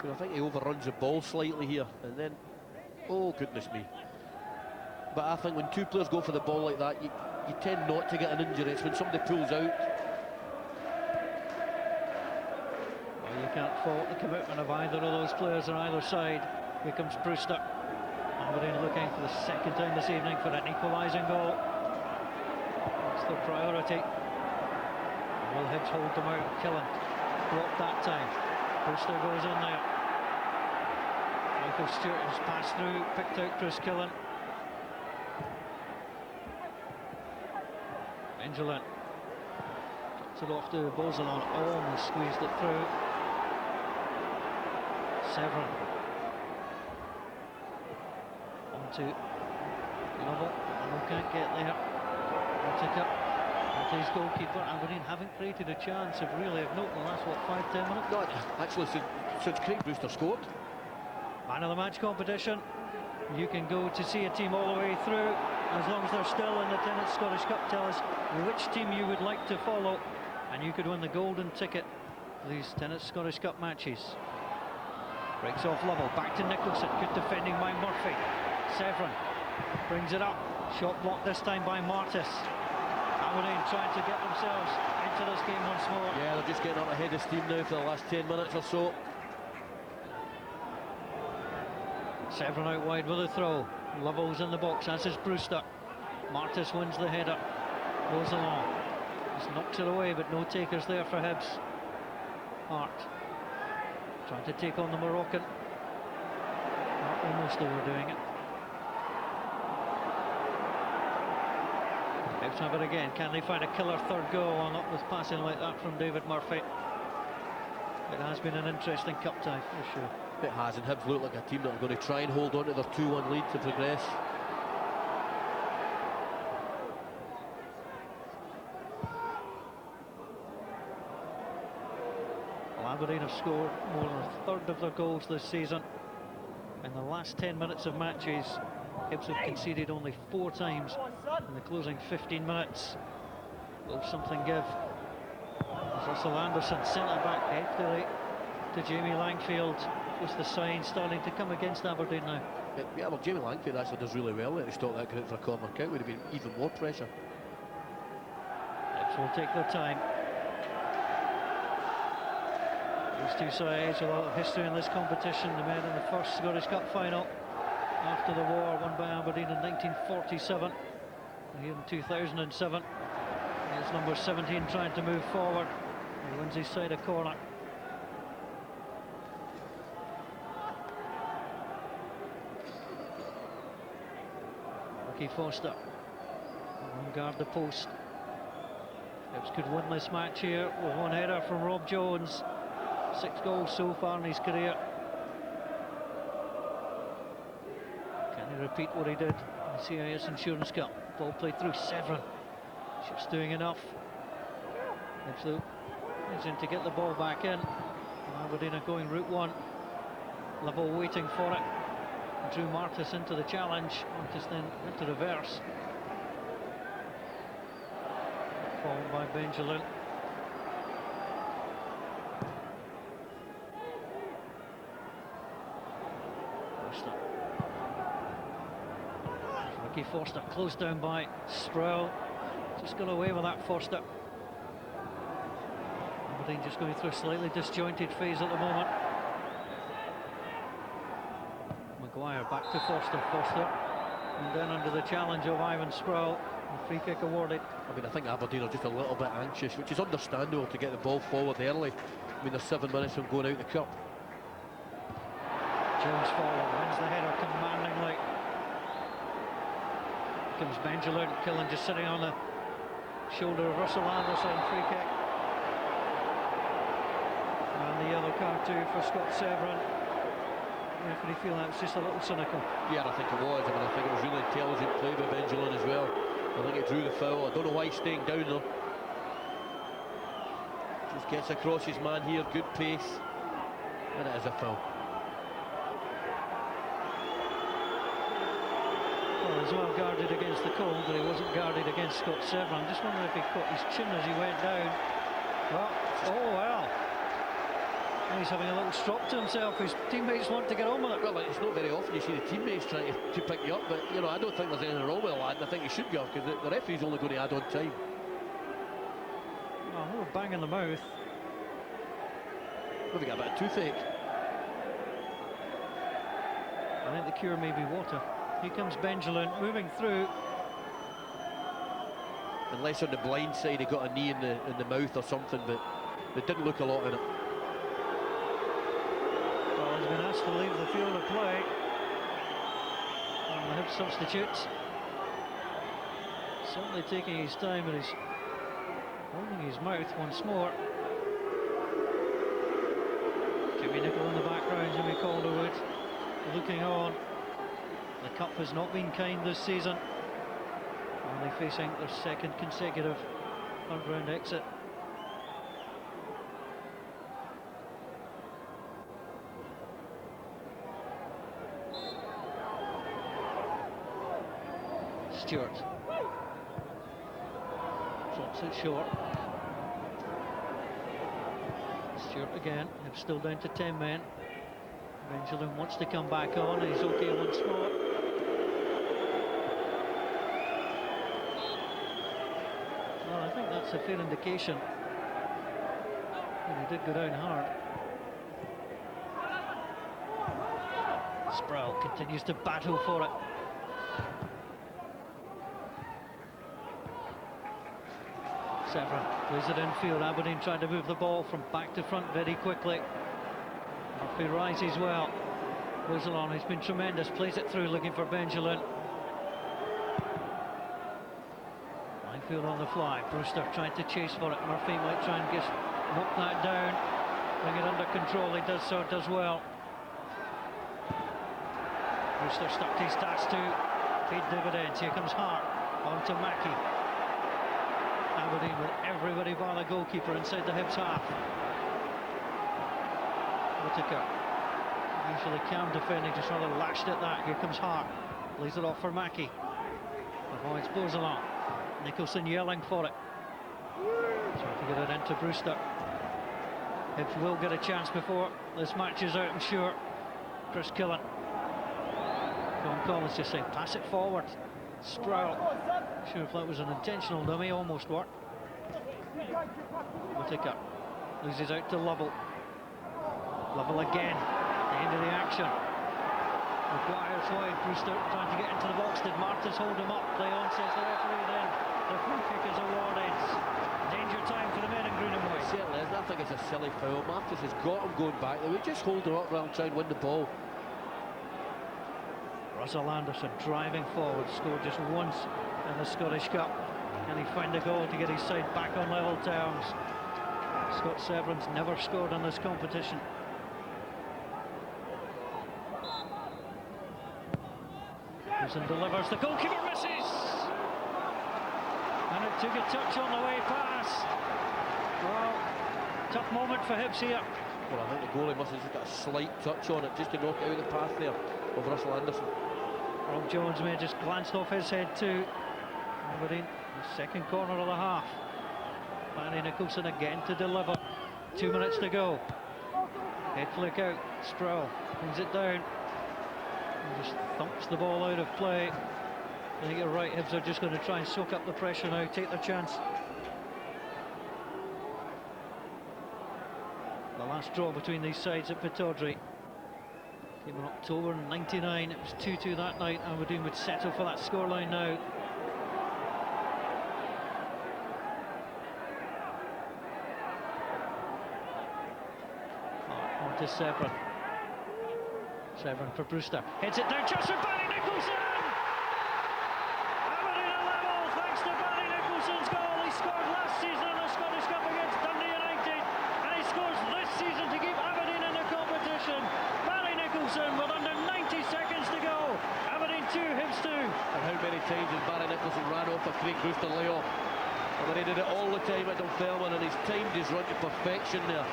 B: I think he overruns the ball slightly here, and then, oh goodness me. But I think when 2 players go for the ball like that, you tend not to get an injury. It's when somebody pulls out.
A: Well, you can't fault the commitment of either of those players on either side. Here comes Brewster. Aberdeen looking for the 2nd time this evening for an equalising goal. It's for priority. Will Hibs hold them out? Killen blocked that time. Brewster goes in there. Michael Stewart has passed through, picked out Chris Killen. Benjamin gets it off to Bozelon, almost squeezed it through. Severin onto Lovell, Lovell can't get there. Whittaker, Maltese goalkeeper. Aberdeen haven't created a chance of really of note in the last, what, 5-10 minutes?
B: No, actually, since Craig Brewster scored.
A: Man of the match competition. You can go to see a team all the way through as long as they're still in the Tennant Scottish Cup. Tell us which team you would like to follow, and you could win the golden ticket for these Tennant Scottish Cup matches. Breaks off Lovell, back to Nicholson. Good defending by Murphy. Severin brings it up. Shot blocked this time by Martis. Aberdeen trying to get themselves into this game once more.
B: Yeah, they're just getting up ahead of steam now for the last 10 minutes or so.
A: Severin out wide with a throw. Lovell's in the box, as is Brewster. Martis wins the header. Goes along. Just knocks it away, but no takers there for Hibs. Hart trying to take on the Moroccan. Almost overdoing it. Hibs have it again. Can they find a killer third goal? Well, not with passing like that from David Murphy. It has been an interesting cup tie for sure.
B: It has, and Hibs look like a team that are going to try and hold on to their 2-1 lead to progress.
A: Well, Aberdeen have scored more than a third of their goals this season. In the last 10 minutes of matches, Hibs have conceded only 4 times in the closing 15 minutes. Will something give? As Russell Anderson centre-back heftily to Jamie Langfield. Was the sign starting to come against Aberdeen now?
B: Yeah, well, Jamie Langfield actually does really well there to stop that going out for a corner kick. Would have been even more pressure.
A: Hibs will take their time. These two sides with a lot of history in this competition. The men in the first Scottish Cup final after the war, won by Aberdeen in 1947. And here in 2007, it's number 17 trying to move forward. He wins his side a corner. Foster on guard the post. Hibs could win this match here with one header from Rob Jones. 6 goals so far in his career. Can he repeat what he did in the CIS Insurance Cup? Ball played through Severin. Just doing enough. Hibs is in to get the ball back in. Aberdeen are going route one. Lovell waiting for it. Drew Martis into the challenge. Martis then into reverse. Followed by Benjamin. Forster. Ricky Forster closed down by Sproul. Just got away with that, Forster. Aberdeen just going through a slightly disjointed phase at the moment. Maguire back to Forster. Forster and then under the challenge of Ivan Sproul. The free kick awarded.
B: I mean, I think Aberdeen are just a little bit anxious, which is understandable to get the ball forward early. I mean, they're 7 minutes from going out the cup.
A: Jones forward, wins the header commandingly. Comes Benjamin, Killen just sitting on the shoulder of Russell Anderson. Free kick. And the yellow card too for Scott Severin. Referee feel that was just a little cynical.
B: Yeah, I think it was. I mean, I think it was really intelligent play by Benjamin as well. I think he drew the foul. I don't know why he's staying down though. Just gets across his man here, good pace, and it is a foul.
A: Well, he's well guarded against the cold, but he wasn't guarded against Scott Severin. I'm just wondering if he caught his chin as he went down. Oh well. And he's having a little strop to himself. His teammates want to get on with it.
B: Well, it's not very often you see the teammates trying to pick you up, but you know, I don't think there's anything wrong with the lad. I think he should go because the referee's only going to add on time.
A: Oh, a little bang in the mouth.
B: Maybe got a bit of toothache.
A: I think the cure may be water. Here comes Benjamin moving through.
B: unless on the blind side he got a knee in the mouth or something, but there didn't look a lot in it.
A: Well, he's been asked to leave the field of play. And the Hibs substitutes. Certainly taking his time, and he's holding his mouth once more. Jimmy Nicholl in the background, Jimmy Calderwood looking on. The cup has not been kind this season. Only facing their second consecutive third-round exit. Stewart drops it short. Stewart again. They're still down to 10 men. Benjamin wants to come back on. He's okay once more. Well, I think that's a fair indication. And he did go down hard. Sproul continues to battle for it. Severin plays it infield. Aberdeen trying to move the ball from back to front very quickly. Murphy rises well. Goes along. He's been tremendous. Plays it through, looking for Benjamin. Minefield on the fly. Brewster trying to chase for it. Murphy might try and just knock that down, bring it under control. He does so, does well. Brewster stuck his stats to paid dividends. Here comes Hart on to Mackey. Aberdeen with everybody by the goalkeeper inside the Hibs half. Whittaker, usually calm defending, just rather lashed at that. Here comes Hart, lays it off for Mackey. Avoids Bozalon. Nicholson yelling for it. Trying to get it into Brewster. Hibs will get a chance before this match is out, I'm sure. Chris Killen. John Collins just saying, pass it forward. Sproul. Sure if that was an intentional dummy, almost worked. Whittaker loses out to Lovell. Lovell again, the end of the action. Maguire's wide, Brewster trying to get into the box. Did Martis hold him up? Play on, says the referee then. The free kick is awarded. Danger time for the men in green and white.
B: Certainly isn't. I think it's a silly foul. Martis has got him going back. They would just hold him up rather than try and win the ball.
A: Russell Anderson driving forward, scored just once in the Scottish Cup. Can he find a goal to get his side back on level terms? Scott Severin's never scored in this competition. And delivers, the goalkeeper misses! And it took a touch on the way past. Well, tough moment for Hibs here.
B: Well, I think the goalie must have just got a slight touch on it just to knock it out of the path there of Russell Anderson.
A: Rob Jones may have just glanced off his head too. Aberdeen, the second corner of the half. Barry Nicholson again to deliver. 2 minutes to go. Head flick out. Sproul brings it down. And just thumps the ball out of play. I think you're right, Hibs are just going to try and soak up the pressure now, take their chance. The last draw between these sides at Pittodrie came in October '99. It was 2-2 that night. Aberdeen would settle for that scoreline now. On to Severin. Severin for Brewster. Heads it down just for Barry Nicholson! Aberdeen are level thanks to Barry Nicholson's goal. He scored last season in the Scottish Cup against Dundee United, and he scores this season to keep Aberdeen in the competition. Barry Nicholson with under 90 seconds to go. Aberdeen 2, Hibs 2.
B: And how many times has Barry Nicholson ran off a Craig Brewster layoff? I mean, he did it all the time at Dunfermline, and he's timed his run to perfection there.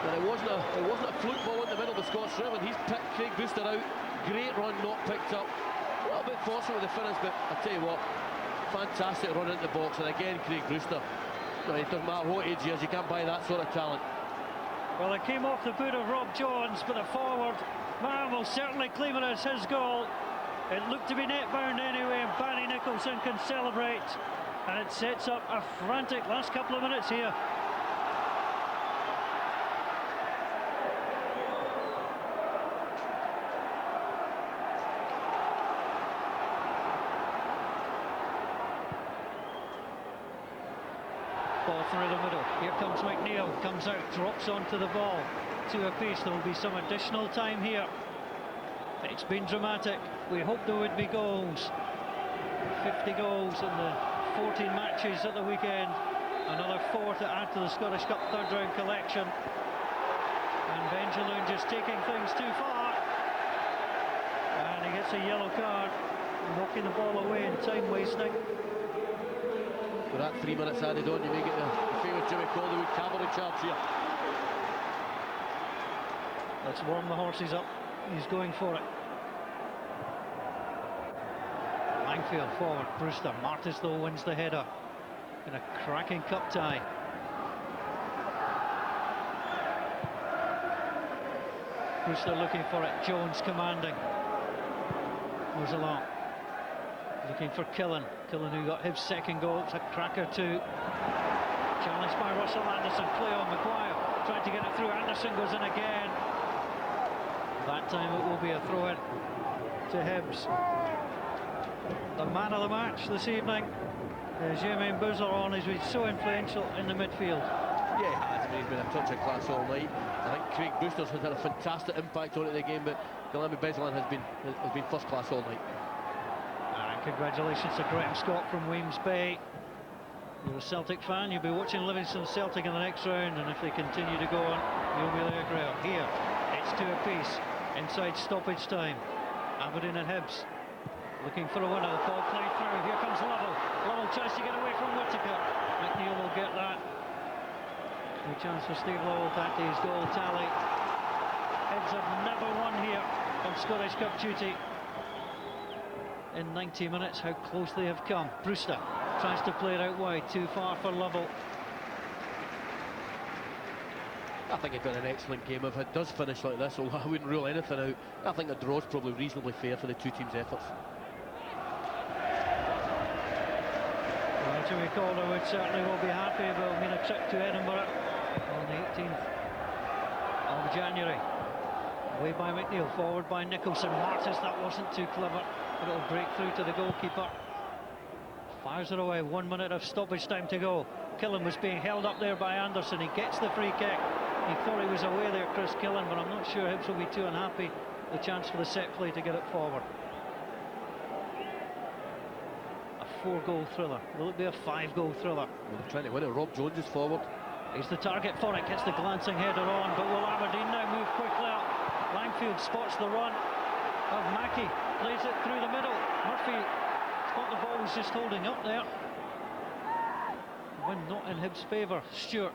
B: But it wasn't a fluke ball in the middle of the Scots River. He's picked Craig Brewster out. Great run, not picked up. A little bit fortunate with the finish, but I tell you what, fantastic run into the box. And again, Craig Brewster. No, it doesn't matter what age he is, you can't buy that sort of talent.
A: Well, it came off the boot of Rob Jones, but the forward man will certainly claim it as his goal. It looked to be net bound anyway, and Barry Nicholson can celebrate. And it sets up a frantic last couple of minutes here. Ball through the middle. Here comes McNeil. Comes out, drops onto the ball. 2 apiece. There will be some additional time here. It's been dramatic. We hoped there would be goals. 50 goals in the 14 matches at the weekend. Another 4 to add to the Scottish Cup third round collection. And Benjamin just taking things too far. And he gets a yellow card, knocking the ball away and time wasting.
B: With that 3 minutes added on, you may get the famous Jimmy Calderwood cavalry charge here.
A: Let's warm the horses up. He's going for it. Langfield forward, Brewster. Martis though wins the header in a cracking cup tie. Brewster looking for it, Jones commanding. Moves along. Looking for Killen. Killen who got his second goal. It's a cracker too. Challenged by Russell Anderson. Play on Maguire. Trying to get it through. Anderson goes in again. That time it will be a throw in to Hibs. The man of the match this evening is Jermaine Bouzeron. He's been so influential in the midfield.
B: Yeah, he has. I mean, he's been a touch of class all night. I think Craig Brewster's has had a fantastic impact on it in the game, but Jermaine Bouzeron has been first class all night.
A: And congratulations to Graham Scott from Weems Bay. You're a Celtic fan, you'll be watching Livingston Celtic in the next round, and if they continue to go on, you'll be there, Graham. Here, it's 2 apiece, inside stoppage time. Aberdeen and Hibs looking for a winner. The ball played through. Here comes Lovell. Lovell tries to get away from Whittaker. McNeil will get that. No chance for Steve Lowell to add to his goal tally. Hibs have never won here on Scottish Cup duty. In 90 minutes, how close they have come. Brewster tries to play it out wide, too far for Lovell.
B: I think he's done an excellent game. If it does finish like this, I wouldn't rule anything out. I think the draw's probably reasonably fair for the two teams' efforts.
A: Well, Jimmy Calderwood certainly will be happy about being a trip to Edinburgh on the 18th of January. Away by McNeil, forward by Nicholson. Martis, that wasn't too clever, but it'll break through to the goalkeeper. Fires it away, 1 minute of stoppage time to go. Killen was being held up there by Anderson. He gets the free kick. He thought he was away there, Chris Killen, but I'm not sure Hibs will be too unhappy. The chance for the set play to get it forward. A 4-goal thriller. Will it be a 5-goal thriller?
B: Well, they're trying to win it. Rob Jones is forward.
A: He's the target for it, gets the glancing header on, but will Aberdeen now move quickly up? Langfield spots the run of Mackey, plays it through the middle. Murphy thought the ball was just holding up there. Win not in Hibs' favour. Stewart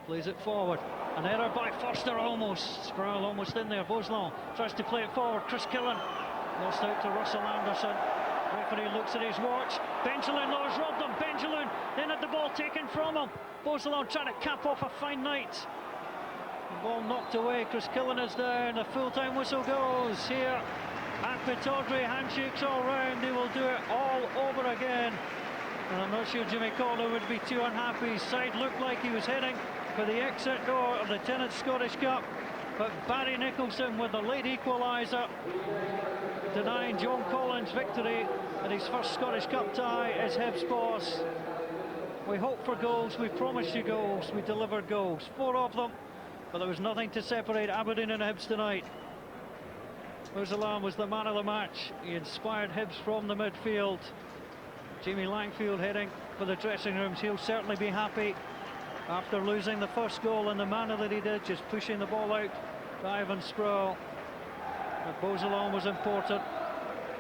A: plays it forward. An error by Forster almost. Sproul almost in there. Bouzeron tries to play it forward. Chris Killen lost out to Russell Anderson. Referee looks at his watch. Benjamin has robbed him. Benjamin then had the ball taken from him. Bouzeron trying to cap off a fine night. The ball knocked away. Chris Killen is down. The full-time whistle goes here at Pittodrie. Handshakes all round. They will do it all over again. And I'm not sure Jimmy Calder would be too unhappy. His side looked like he was heading for the exit door of the Tennant Scottish Cup, but Barry Nicholson with the late equaliser, denying John Collins victory in his first Scottish Cup tie as Hibs boss. We hoped for goals, we promised you goals, we delivered goals, 4 of them, but there was nothing to separate Aberdeen and Hibs tonight. Bouzeron was the man of the match. He inspired Hibs from the midfield. Jamie Langfield heading for the dressing rooms. He'll certainly be happy after losing the first goal in the manner that he did, just pushing the ball out to Ivan Sproul. But Bouzeron was important.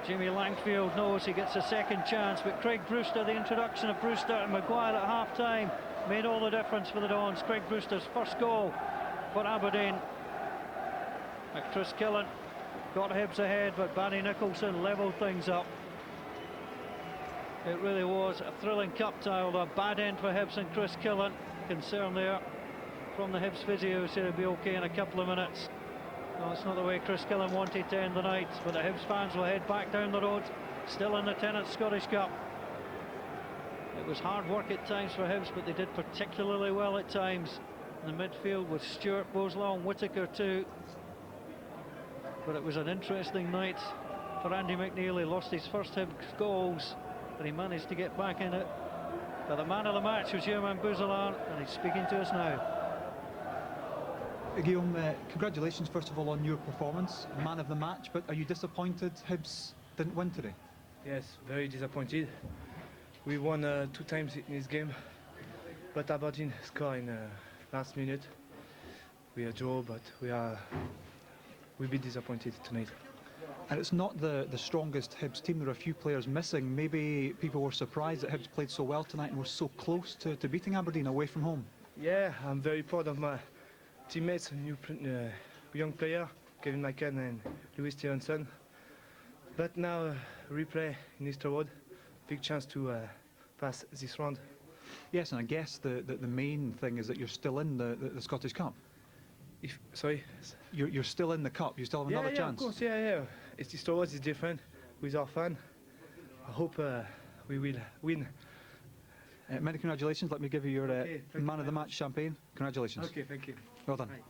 A: Jamie Langfield knows he gets a second chance, but Craig Brewster, the introduction of Brewster and Maguire at half-time made all the difference for the Dons. Craig Brewster's first goal for Aberdeen. And Chris Killen got Hibs ahead, but Barry Nicholson levelled things up. It really was a thrilling cup tie, although a bad end for Hibs and Chris Killen. Concern there from the Hibs physio, said it'll be okay in a couple of minutes. No, it's not the way Chris Killen wanted to end the night, but the Hibs fans will head back down the road, still in the Tennant Scottish Cup. It was hard work at times for Hibs, but they did particularly well at times in the midfield with Stewart, Bouzeron, Whittaker too. But it was an interesting night for Andy McNeil. He lost his first Hibs goals, but he managed to get back in it But the man of the match was German Buzelan, and he's speaking to us now.
H: Guillaume, congratulations first of all on your performance, man of the match, but are you disappointed Hibs didn't win today?
I: Yes, very disappointed. We won 2 times in this game, but Aberdeen scored in last minute. We are draw, but we'll be disappointed tonight.
H: And it's not the strongest Hibs team, there are a few players missing. Maybe people were surprised that Hibs played so well tonight and were so close to beating Aberdeen away from home.
I: Yeah, I'm very proud of my teammates, young player, Kevin Michael and Louis Stevenson. But now, replay in Easter Road, big chance to pass this round.
H: Yes, and I guess the main thing is that you're still in the Scottish Cup.
I: Sorry?
H: You're still in the Cup, you still have another chance.
I: Of course, yeah. It's Easter Road is different with our fan. I hope we will win.
H: Many congratulations. Let me give you your
I: Okay,
H: man of the match champagne. Congratulations.
I: Okay, thank you.
H: Well done.
I: Bye.